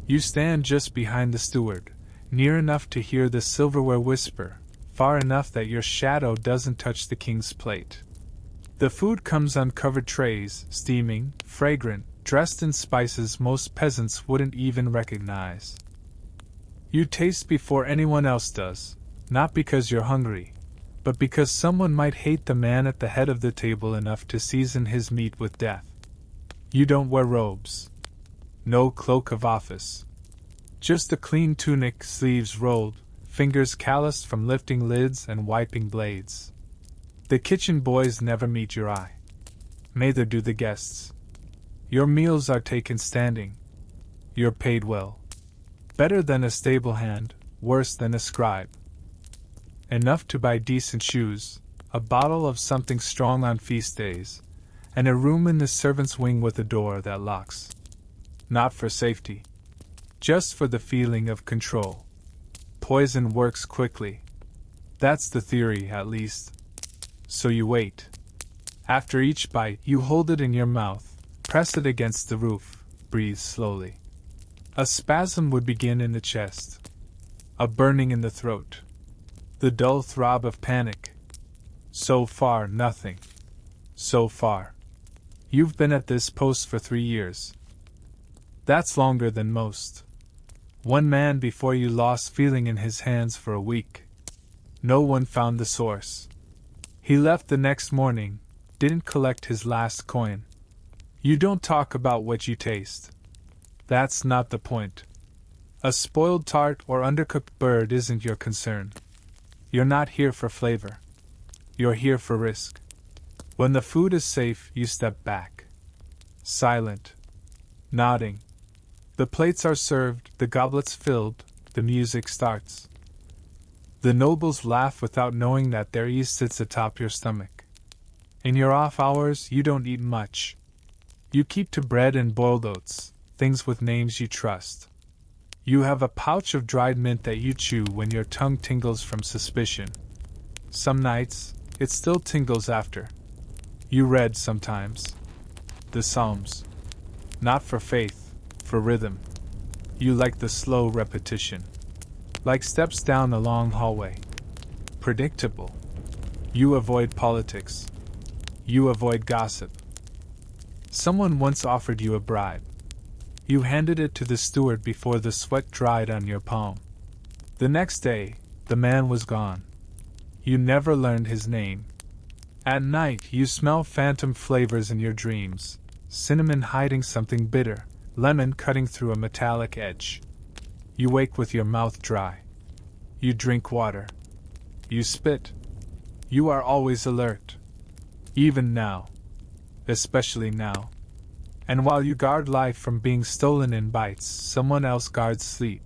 You stand just behind the steward, near enough to hear the silverware whisper, far enough that your shadow doesn't touch the king's plate. The food comes on covered trays, steaming, fragrant, dressed in spices most peasants wouldn't even recognize. You taste before anyone else does, not because you're hungry, but because someone might hate the man at the head of the table enough to season his meat with death. You don't wear robes. No cloak of office. Just a clean tunic, sleeves rolled, fingers calloused from lifting lids and wiping blades. The kitchen boys never meet your eye. Neither do the guests. Your meals are taken standing. You're paid well. Better than a stable hand, worse than a scribe. Enough to buy decent shoes, a bottle of something strong on feast days, and a room in the servants' wing with a door that locks. Not for safety. Just for the feeling of control. Poison works quickly. That's the theory, at least. So you wait. After each bite, you hold it in your mouth, press it against the roof, breathe slowly. A spasm would begin in the chest. A burning in the throat. The dull throb of panic. So far, nothing. So far. You've been at this post for 3 years. That's longer than most. One man before you lost feeling in his hands for a week. No one found the source. He left the next morning, didn't collect his last coin. You don't talk about what you taste. That's not the point. A spoiled tart or undercooked bird isn't your concern. You're not here for flavor. You're here for risk. When the food is safe, you step back. Silent. Nodding. The plates are served, the goblets filled, the music starts. The nobles laugh without knowing that their ease sits atop your stomach. In your off hours, you don't eat much. You keep to bread and boiled oats, things with names you trust. You have a pouch of dried mint that you chew when your tongue tingles from suspicion. Some nights, it still tingles after. You read sometimes. The Psalms. Not for faith, for rhythm. You like the slow repetition. Like steps down a long hallway. Predictable. You avoid politics. You avoid gossip. Someone once offered you a bribe. You handed it to the steward before the sweat dried on your palm. The next day, the man was gone. You never learned his name. At night, you smell phantom flavors in your dreams, cinnamon hiding something bitter, lemon cutting through a metallic edge. You wake with your mouth dry. You drink water. You spit. You are always alert. Even now. Especially now. And while you guard life from being stolen in bites, someone else guards sleep.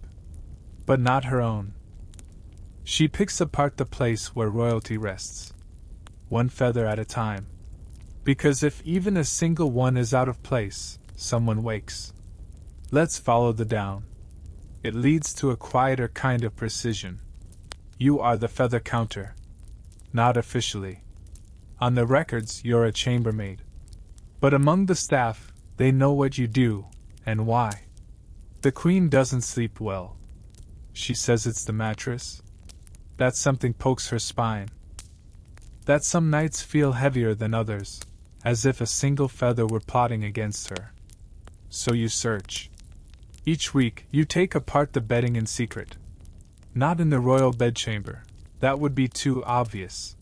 But not her own. She picks apart the place where royalty rests. One feather at a time. Because if even a single one is out of place, someone wakes. Let's follow the down. It leads to a quieter kind of precision. You are the feather counter. Not officially. On the records, you're a chambermaid. But among the staff, they know what you do, and why. The queen doesn't sleep well. She says it's the mattress. That something pokes her spine. That some nights feel heavier than others, as if a single feather were plotting against her. So you search. Each week, you take apart the bedding in secret. Not in the royal bedchamber. That would be too obvious.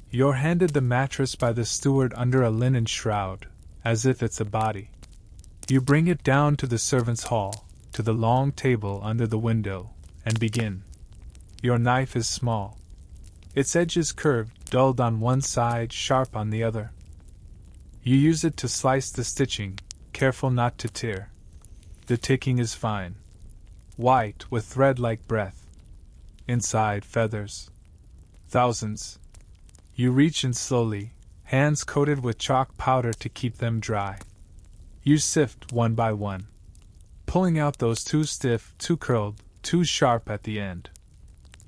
You're handed the mattress by the steward under a linen shroud, as if it's a body. You bring it down to the servants' hall, to the long table under the window, and begin. Your knife is small. Its edge is curved, dulled on one side, sharp on the other. You use it to slice the stitching, careful not to tear. The ticking is fine. White, with thread like breath. Inside, feathers. Thousands. You reach in slowly, hands coated with chalk powder to keep them dry. You sift one by one, pulling out those too stiff, too curled, too sharp at the end.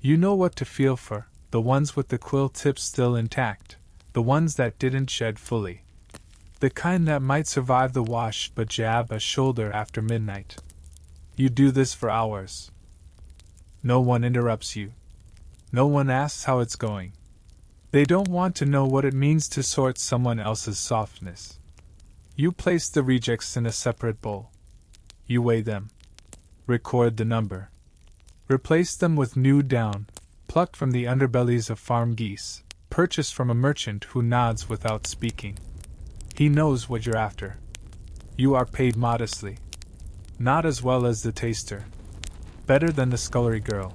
You know what to feel for, the ones with the quill tips still intact, the ones that didn't shed fully. The kind that might survive the wash but jab a shoulder after midnight. You do this for hours. No one interrupts you. No one asks how it's going. They don't want to know what it means to sort someone else's softness. You place the rejects in a separate bowl. You weigh them. Record the number. Replace them with new down, plucked from the underbellies of farm geese, purchased from a merchant who nods without speaking. He knows what you're after. You are paid modestly. Not as well as the taster. Better than the scullery girl.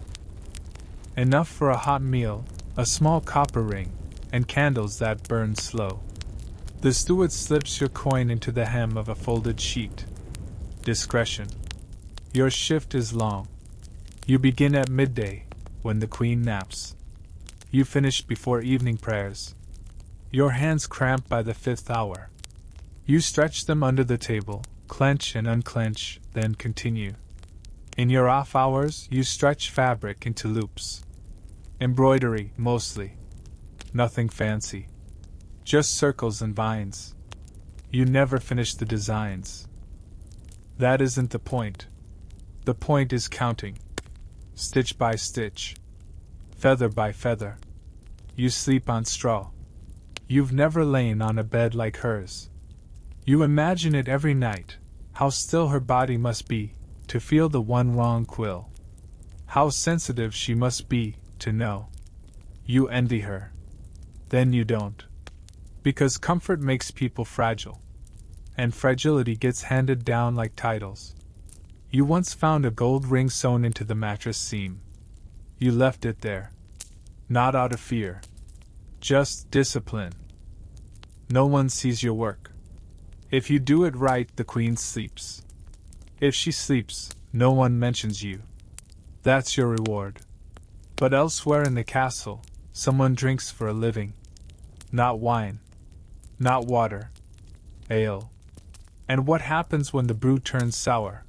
Enough for a hot meal, a small copper ring, and candles that burn slow. The steward slips your coin into the hem of a folded sheet. Discretion. Your shift is long, You begin at midday, when the queen naps. You finish before evening prayers. Your hands cramp by the 5th hour. You stretch them under the table, clench and unclench, then continue. In your off hours, you stretch fabric into loops. Embroidery, mostly. Nothing fancy. Just circles and vines. You never finish the designs. That isn't the point. The point is counting. Stitch by stitch. Feather by feather. You sleep on straw. You've never lain on a bed like hers. You imagine it every night, how still her body must be, to feel the one wrong quill. How sensitive she must be, to know. You envy her. Then you don't. Because comfort makes people fragile. And fragility gets handed down like titles. You once found a gold ring sewn into the mattress seam. You left it there. Not out of fear. Just discipline. No one sees your work. If you do it right, the queen sleeps. If she sleeps, no one mentions you. That's your reward. But elsewhere in the castle, someone drinks for a living. Not wine. Not water. Ale. And what happens when the brew turns sour?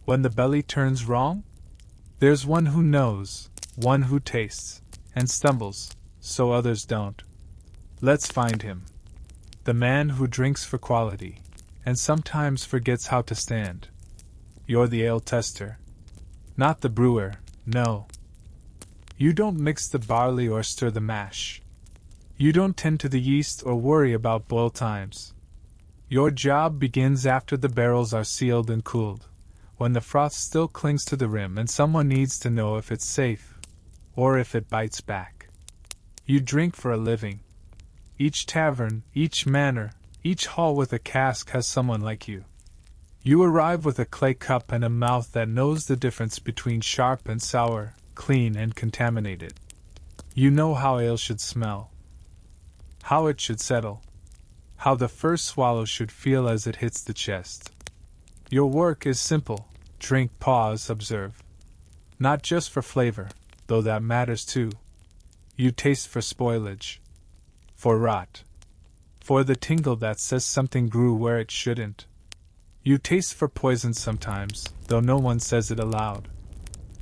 When the belly turns wrong? There's one who knows, one who tastes, and stumbles, so others don't. Let's find him. The man who drinks for quality, and sometimes forgets how to stand. You're the ale tester. Not the brewer, no. You don't mix the barley or stir the mash. You don't tend to the yeast or worry about boil times. Your job begins after the barrels are sealed and cooled, when the froth still clings to the rim and someone needs to know if it's safe, or if it bites back. You drink for a living. Each tavern, each manor, each hall with a cask has someone like you. You arrive with a clay cup and a mouth that knows the difference between sharp and sour, clean and contaminated. You know how ale should smell, how it should settle, how the first swallow should feel as it hits the chest. Your work is simple: drink, pause, observe. Not just for flavor, though that matters too. You taste for spoilage, for rot, for the tingle that says something grew where it shouldn't. You taste for poison sometimes, though no one says it aloud.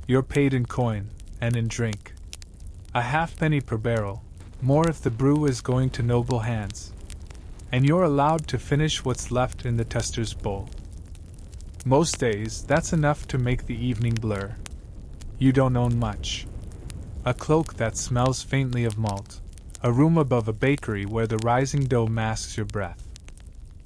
You're paid in coin, and in drink. A halfpenny per barrel, more if the brew is going to noble hands. And you're allowed to finish what's left in the tester's bowl. Most days, that's enough to make the evening blur. You don't own much. A cloak that smells faintly of malt. A room above a bakery where the rising dough masks your breath.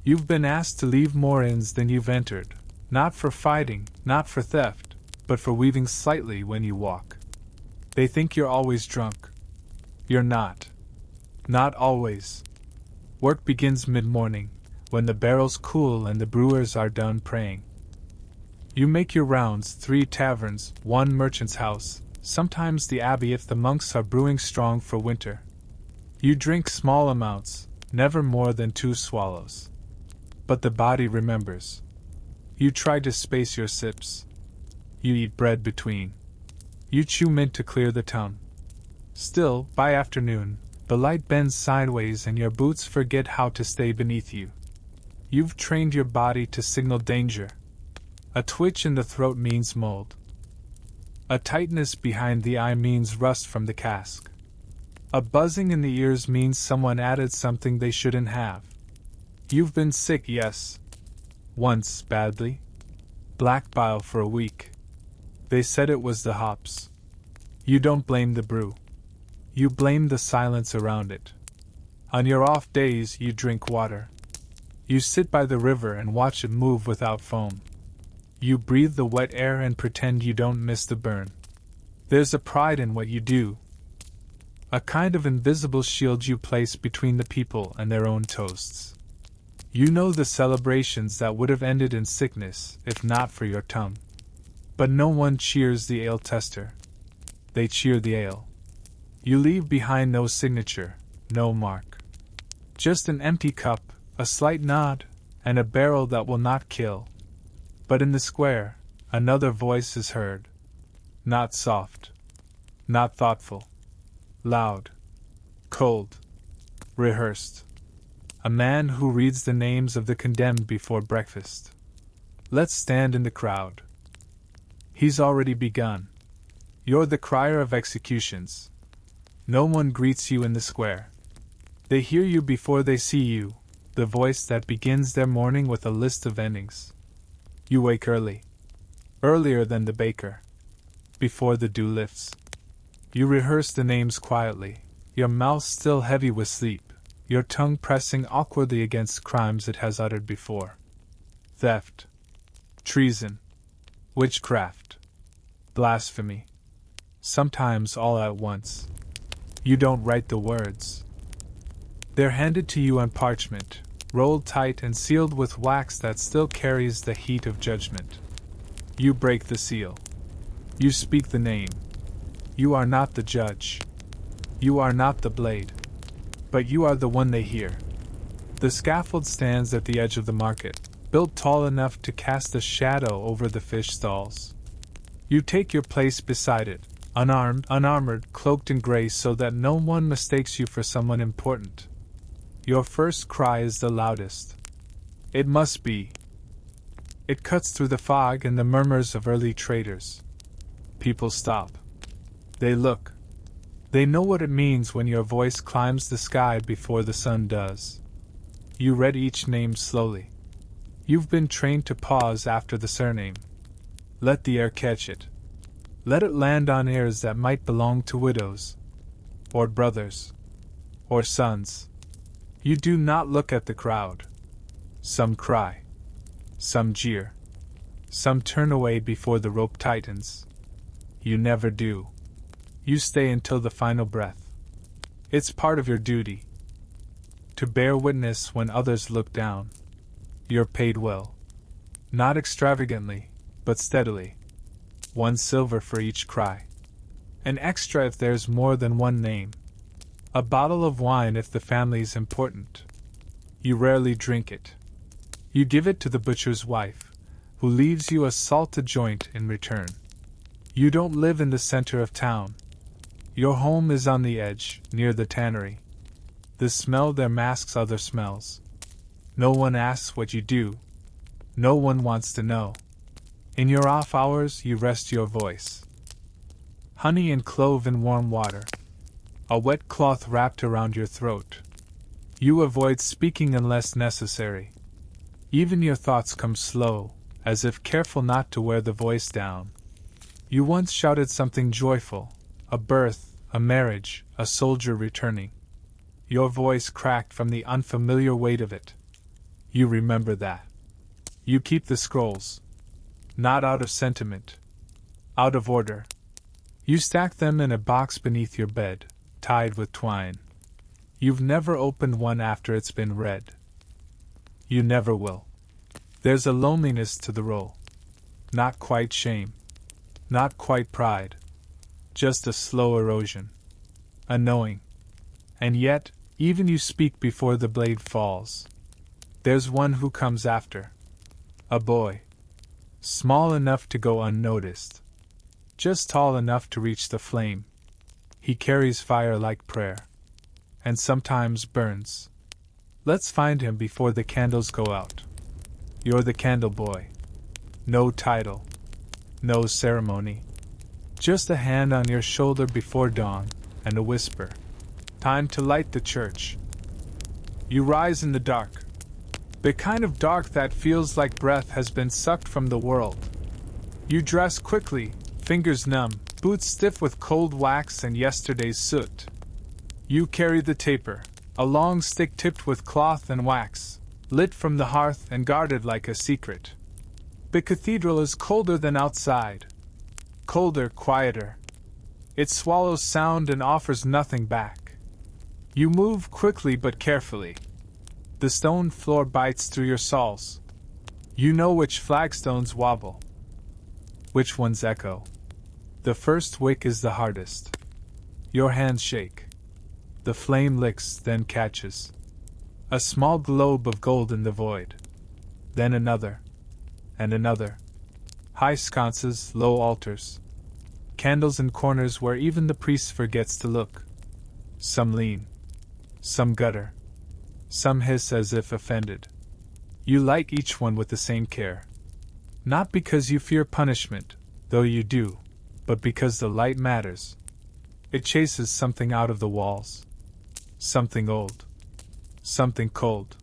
You've been asked to leave more inns than you've entered, not for fighting, not for theft, but for weaving slightly when you walk. They think you're always drunk. You're not. Not always. Work begins mid-morning, when the barrels cool and the brewers are done praying. You make your rounds: 3 taverns, 1 merchant's house, sometimes the abbey if the monks are brewing strong for winter. You drink small amounts, never more than 2 swallows. But the body remembers. You try to space your sips. You eat bread between. You chew mint to clear the tongue. Still, by afternoon, the light bends sideways and your boots forget how to stay beneath you. You've trained your body to signal danger. A twitch in the throat means mold. A tightness behind the eye means rust from the cask. A buzzing in the ears means someone added something they shouldn't have. You've been sick, yes. Once, badly. Black bile for a week. They said it was the hops. You don't blame the brew. You blame the silence around it. On your off days, you drink water. You sit by the river and watch it move without foam. You breathe the wet air and pretend you don't miss the burn. There's a pride in what you do. A kind of invisible shield you place between the people and their own toasts. You know the celebrations that would have ended in sickness if not for your tongue. But no one cheers the ale tester. They cheer the ale. You leave behind no signature, no mark. Just an empty cup, a slight nod, and a barrel that will not kill. But in the square, another voice is heard. Not soft. Not thoughtful. Loud. Cold. Rehearsed. A man who reads the names of the condemned before breakfast. Let's stand in the crowd. He's already begun. You're the crier of executions. No one greets you in the square. They hear you before they see you, the voice that begins their morning with a list of endings. You wake early. Earlier than the baker. Before the dew lifts. You rehearse the names quietly, your mouth still heavy with sleep, your tongue pressing awkwardly against crimes it has uttered before. Theft. Treason. Witchcraft. Blasphemy. Sometimes all at once. You don't write the words. They're handed to you on parchment, rolled tight and sealed with wax that still carries the heat of judgment. You break the seal. You speak the name. You are not the judge. You are not the blade. But you are the one they hear. The scaffold stands at the edge of the market, built tall enough to cast a shadow over the fish stalls. You take your place beside it, unarmed, unarmored, cloaked in grace so that no one mistakes you for someone important. Your first cry is the loudest. It must be. It cuts through the fog and the murmurs of early traders. People stop. They look. They know what it means when your voice climbs the sky before the sun does. You read each name slowly. You've been trained to pause after the surname. Let the air catch it. Let it land on ears that might belong to widows, or brothers, or sons. You do not look at the crowd. Some cry. Some jeer. Some turn away before the rope tightens. You never do. You stay until the final breath. It's part of your duty. To bear witness when others look down. You're paid well. Not extravagantly, but steadily. 1 silver for each cry. An extra if there's more than one name. A bottle of wine if the family's important. You rarely drink it. You give it to the butcher's wife, who leaves you a salted joint in return. You don't live in the center of town. Your home is on the edge, near the tannery. The smell there masks other smells. No one asks what you do. No one wants to know. In your off hours, you rest your voice. Honey and clove in warm water. A wet cloth wrapped around your throat. You avoid speaking unless necessary. Even your thoughts come slow, as if careful not to wear the voice down. You once shouted something joyful, a birth, a marriage, a soldier returning. Your voice cracked from the unfamiliar weight of it. You remember that. You keep the scrolls. Not out of sentiment. Out of order. You stack them in a box beneath your bed, tied with twine. You've never opened one after it's been read. You never will. There's a loneliness to the roll. Not quite shame. Not quite pride. Just a slow erosion. A knowing. And yet, even you speak before the blade falls. There's one who comes after. A boy. Small enough to go unnoticed. Just tall enough to reach the flame. He carries fire like prayer. And sometimes burns. Let's find him before the candles go out. You're the candle boy. No title. No ceremony. Just a hand on your shoulder before dawn, and a whisper. Time to light the church. You rise in the dark. The kind of dark that feels like breath has been sucked from the world. You dress quickly, fingers numb, boots stiff with cold wax and yesterday's soot. You carry the taper, a long stick tipped with cloth and wax, lit from the hearth and guarded like a secret. The cathedral is colder than outside. Colder, quieter. It swallows sound and offers nothing back. You move quickly but carefully. The stone floor bites through your soles. You know which flagstones wobble. Which ones echo. The first wick is the hardest. Your hands shake. The flame licks, then catches. A small globe of gold in the void. Then another. And another. High sconces, low altars. candles in corners where even the priest forgets to look. Some lean. Some gutter. Some hiss as if offended. You light each one with the same care. Not because you fear punishment, though you do, but because the light matters. It chases something out of the walls. Something old. Something cold.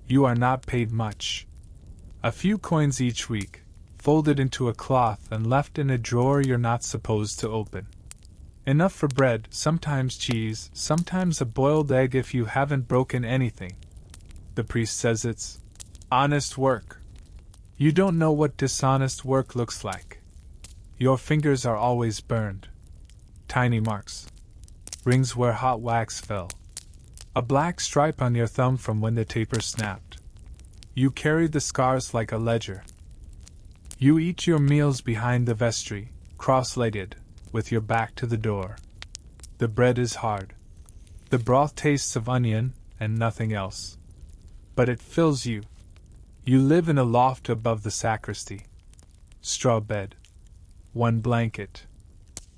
You are not paid much. A few coins each week, folded into a cloth and left in a drawer you're not supposed to open. Enough for bread, sometimes cheese, sometimes a boiled egg if you haven't broken anything. The priest says it's honest work. You don't know what dishonest work looks like. Your fingers are always burned. Tiny marks. Rings where hot wax fell. A black stripe on your thumb from when the taper snapped. You carry the scars like a ledger. You eat your meals behind the vestry, cross-legged, with your back to the door. The bread is hard. The broth tastes of onion and nothing else. But it fills you. You live in a loft above the sacristy. Straw bed. One blanket.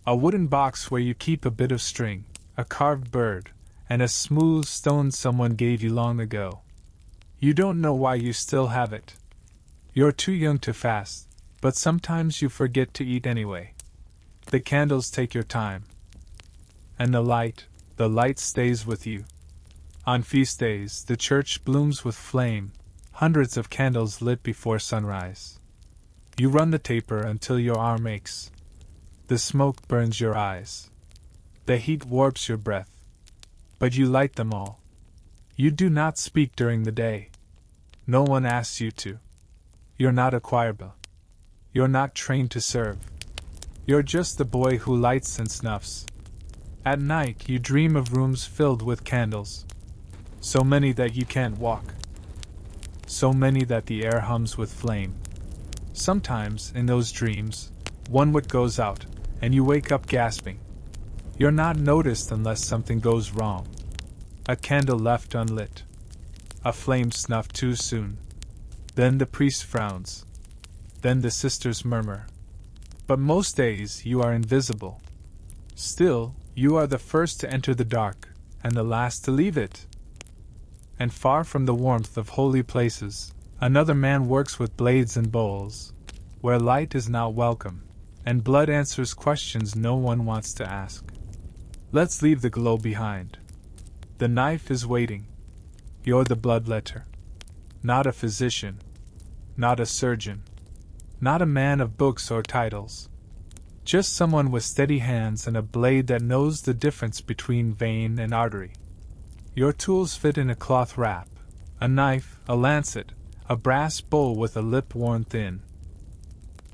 A wooden box where you keep a bit of string, a carved bird, and a smooth stone someone gave you long ago. You don't know why you still have it. You're too young to fast, but sometimes you forget to eat anyway. The candles take your time. And the light stays with you. On feast days, the church blooms with flame, hundreds of candles lit before sunrise. You run the taper until your arm aches. The smoke burns your eyes. The heat warps your breath. But you light them all. You do not speak during the day. No one asks you to. You're not a choirboy. You're not trained to serve. You're just the boy who lights and snuffs. At night you dream of rooms filled with candles. So many that you can't walk. So many that the air hums with flame. Sometimes, in those dreams, one wick goes out, and you wake up gasping. You're not noticed unless something goes wrong. A candle left unlit. A flame snuffed too soon. Then the priest frowns. Then the sisters murmur. But most days you are invisible. Still, you are the first to enter the dark, and the last to leave it. And far from the warmth of holy places, another man works with blades and bowls, where light is not welcome, and blood answers questions no one wants to ask. Let's leave the glow behind. The knife is waiting. You're the bloodletter. Not a physician. Not a surgeon. Not a man of books or titles. Just someone with steady hands and a blade that knows the difference between vein and artery. Your tools fit in a cloth wrap. A knife, a lancet, a brass bowl with a lip worn thin.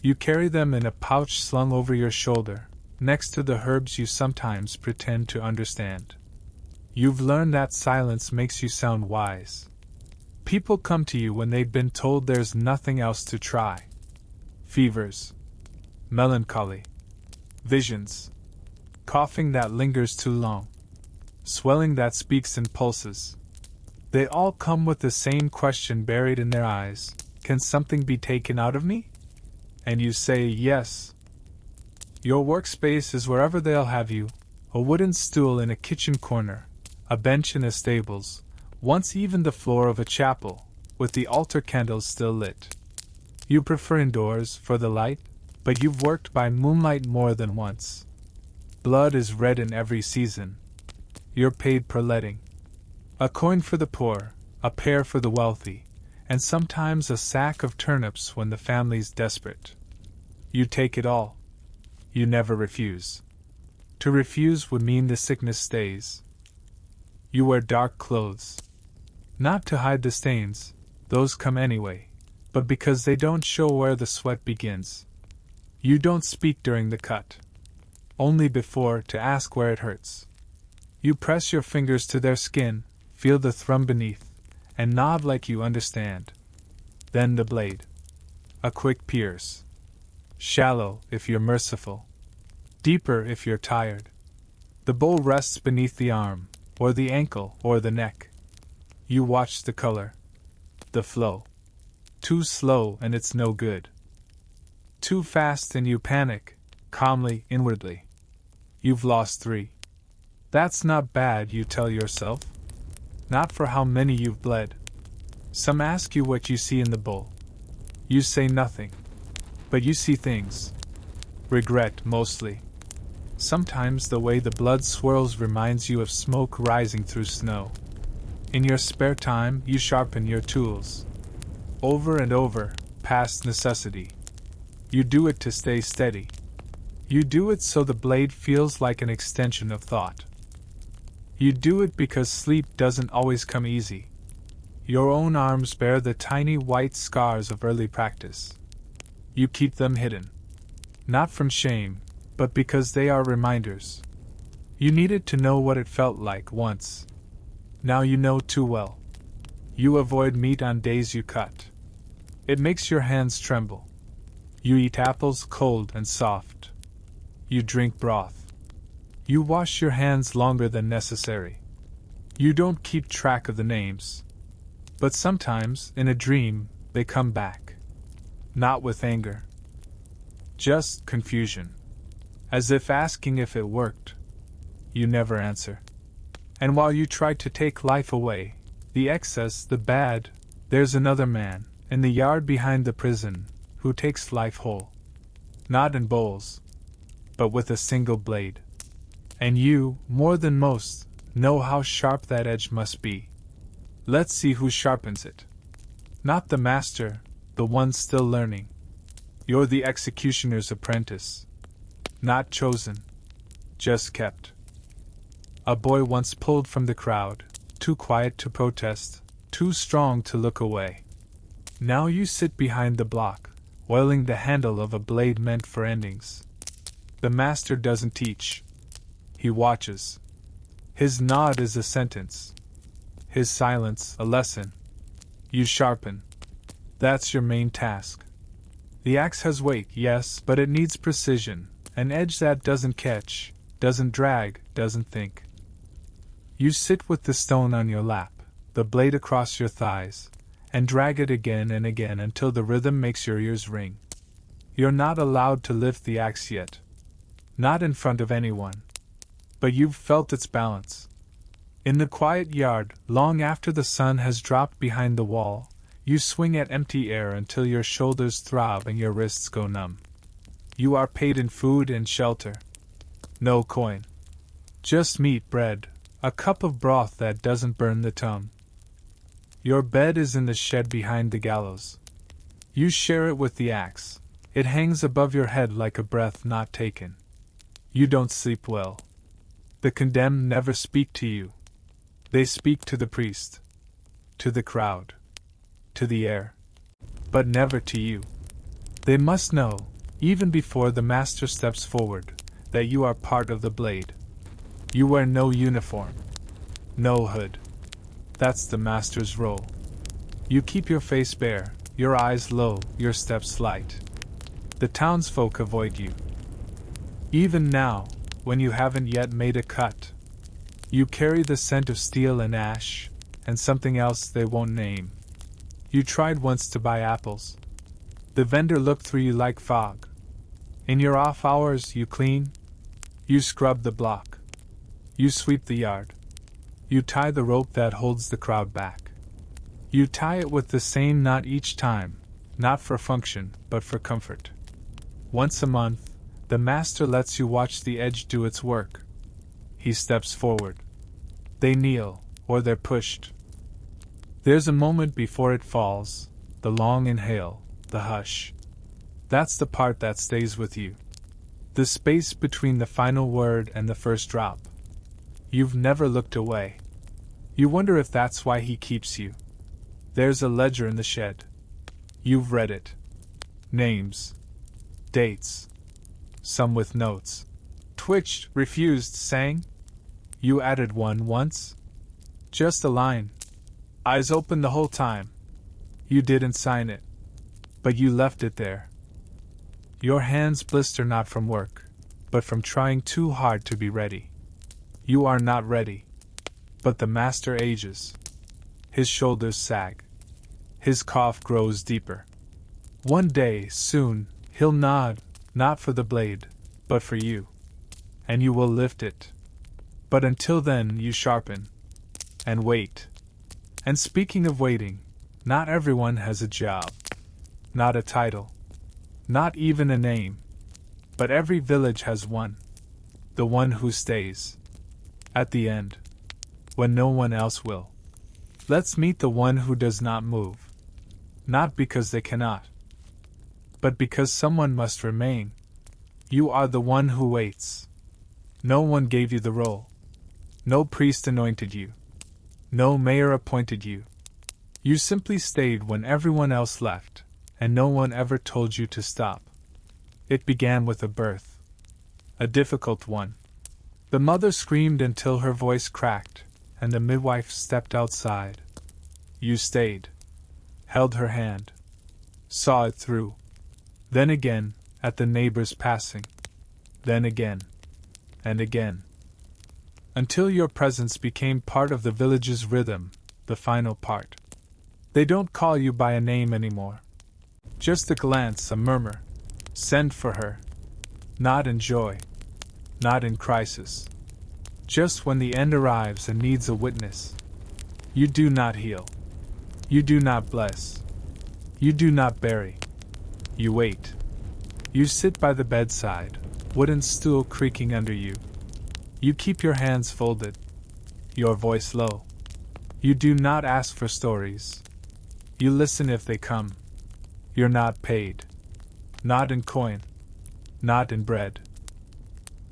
You carry them in a pouch slung over your shoulder, next to the herbs you sometimes pretend to understand. You've learned that silence makes you sound wise. People come to you when they've been told there's nothing else to try. Fevers. Melancholy. Visions. Coughing that lingers too long. Swelling that speaks in pulses. They all come with the same question buried in their eyes. Can something be taken out of me? And you say yes. Your workspace is wherever they'll have you, a wooden stool in a kitchen corner, a bench in a stables, once even the floor of a chapel, with the altar candles still lit. You prefer indoors for the light, but you've worked by moonlight more than once. Blood is red in every season. You're paid per letting. A coin for the poor, a pear for the wealthy, and sometimes a sack of turnips when the family's desperate. You take it all. You never refuse. To refuse would mean the sickness stays. You wear dark clothes. Not to hide the stains, those come anyway, but because they don't show where the sweat begins. You don't speak during the cut. Only before to ask where it hurts. You press your fingers to their skin, feel the thrum beneath, and nod like you understand. Then the blade. A quick pierce. Shallow if you're merciful. Deeper if you're tired. The bowl rests beneath the arm, or the ankle, or the neck. You watch the color. The flow. Too slow and it's no good. Too fast and you panic, calmly, inwardly. You've lost 3. That's not bad, you tell yourself. Not for how many you've bled. Some ask you what you see in the bowl. You say nothing. But you see things. Regret, mostly. Sometimes the way the blood swirls reminds you of smoke rising through snow. In your spare time, you sharpen your tools. Over and over, past necessity. You do it to stay steady. You do it so the blade feels like an extension of thought. You do it because sleep doesn't always come easy. Your own arms bear the tiny white scars of early practice. You keep them hidden. Not from shame, but because they are reminders. You needed to know what it felt like once. Now you know too well. You avoid meat on days you cut. It makes your hands tremble. You eat apples cold and soft. You drink broth. You wash your hands longer than necessary. You don't keep track of the names. But sometimes, in a dream, they come back. Not with anger. Just confusion. As if asking if it worked. You never answer. And while you try to take life away, the excess, the bad, there's another man, in the yard behind the prison, who takes life whole. Not in bowls, but with a single blade. And you, more than most, know how sharp that edge must be. Let's see who sharpens it. Not the master, the one still learning. You're the executioner's apprentice. Not chosen. Just kept. A boy once pulled from the crowd, too quiet to protest, too strong to look away. Now you sit behind the block, oiling the handle of a blade meant for endings. The master doesn't teach. He watches. His nod is a sentence. His silence a lesson. You sharpen. That's your main task. The axe has weight, yes, but it needs precision, an edge that doesn't catch, doesn't drag, doesn't think. You sit with the stone on your lap, the blade across your thighs, and drag it again and again until the rhythm makes your ears ring. You're not allowed to lift the axe yet. Not in front of anyone. But you've felt its balance. In the quiet yard, long after the sun has dropped behind the wall, you swing at empty air until your shoulders throb and your wrists go numb. You are paid in food and shelter. No coin. Just meat, bread, a cup of broth that doesn't burn the tongue. Your bed is in the shed behind the gallows. You share it with the axe. It hangs above your head like a breath not taken. You don't sleep well. The condemned never speak to you. They speak to the priest, to the crowd, to the air, but never to you. They must know, even before the master steps forward, that you are part of the blade. You wear no uniform, no hood. That's the master's role. You keep your face bare, your eyes low, your steps light. The townsfolk avoid you. Even now, when you haven't yet made a cut, you carry the scent of steel and ash, and something else they won't name. You tried once to buy apples. The vendor looked through you like fog. In your off hours, you clean. You scrub the block. You sweep the yard. You tie the rope that holds the crowd back. You tie it with the same knot each time, not for function, but for comfort. Once a month, the master lets you watch the edge do its work. He steps forward. They kneel, or they're pushed. There's a moment before it falls, the long inhale, the hush. That's the part that stays with you. The space between the final word and the first drop. You've never looked away. You wonder if that's why he keeps you. There's a ledger in the shed. You've read it. Names. Dates. Some with notes. Twitched, refused, sang. You added one once. Just a line. Eyes open the whole time. You didn't sign it. But you left it there. Your hands blister not from work, but from trying too hard to be ready. You are not ready. But the master ages. His shoulders sag. His cough grows deeper. One day, soon, he'll nod, not for the blade, but for you. And you will lift it. But until then, you sharpen. And wait. And speaking of waiting, not everyone has a job. Not a title. Not even a name. But every village has one. The one who stays. At the end. When no one else will. Let's meet the one who does not move. Not because they cannot. But because someone must remain. You are the one who waits. No one gave you the role. No priest anointed you. No mayor appointed you. You simply stayed when everyone else left, and no one ever told you to stop. It began with a birth. A difficult one. The mother screamed until her voice cracked, and the midwife stepped outside. You stayed. Held her hand. Saw it through. Then again, at the neighbors passing. Then again. And again. Until your presence became part of the village's rhythm, the final part. They don't call you by a name anymore. Just a glance, a murmur. Send for her. Not in joy. Not in crisis. Just when the end arrives and needs a witness. You do not heal. You do not bless. You do not bury. You wait. You sit by the bedside, wooden stool creaking under you. You keep your hands folded, your voice low. You do not ask for stories. You listen if they come. You're not paid. Not in coin. Not in bread.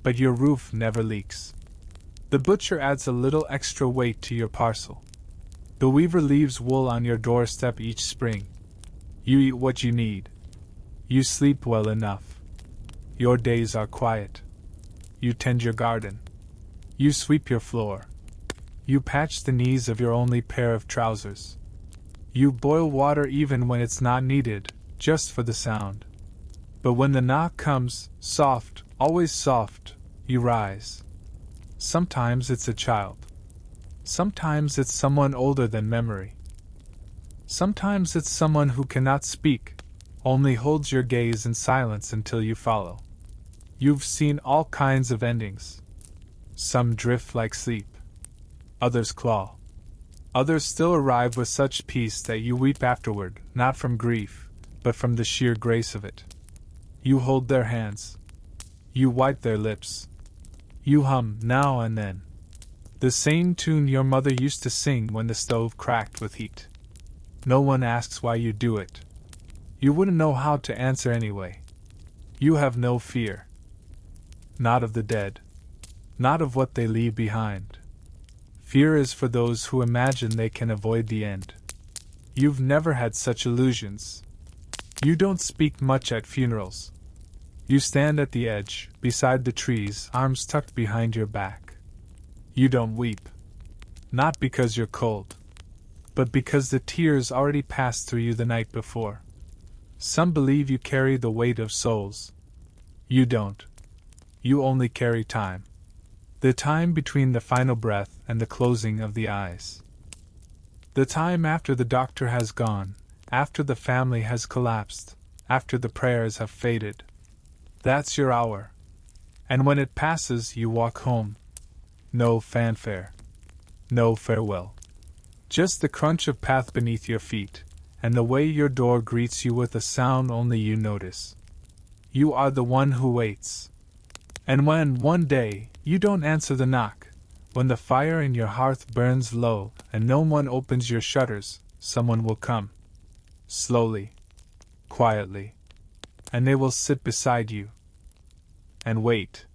But your roof never leaks. The butcher adds a little extra weight to your parcel. The weaver leaves wool on your doorstep each spring. You eat what you need. You sleep well enough. Your days are quiet. You tend your garden. You sweep your floor. You patch the knees of your only pair of trousers. You boil water even when it's not needed, just for the sound. But when the knock comes, soft, always soft, you rise. Sometimes it's a child. Sometimes it's someone older than memory. Sometimes it's someone who cannot speak, only holds your gaze in silence until you follow. You've seen all kinds of endings. Some drift like sleep. Others claw. Others still arrive with such peace that you weep afterward, not from grief, but from the sheer grace of it. You hold their hands. You wipe their lips. You hum, now and then, the same tune your mother used to sing when the stove cracked with heat. No one asks why you do it. You wouldn't know how to answer anyway. You have no fear. Not of the dead. Not of what they leave behind. Fear is for those who imagine they can avoid the end. You've never had such illusions. You don't speak much at funerals. You stand at the edge, beside the trees, arms tucked behind your back. You don't weep. Not because you're cold, but because the tears already passed through you the night before. Some believe you carry the weight of souls. You don't. You only carry time. The time between the final breath and the closing of the eyes. The time after the doctor has gone, after the family has collapsed, after the prayers have faded. That's your hour. And when it passes, you walk home. No fanfare. No farewell. Just the crunch of path beneath your feet, and the way your door greets you with a sound only you notice. You are the one who waits. And when, one day, you don't answer the knock, when the fire in your hearth burns low and no one opens your shutters, someone will come. Slowly. Quietly. And they will sit beside you. And wait.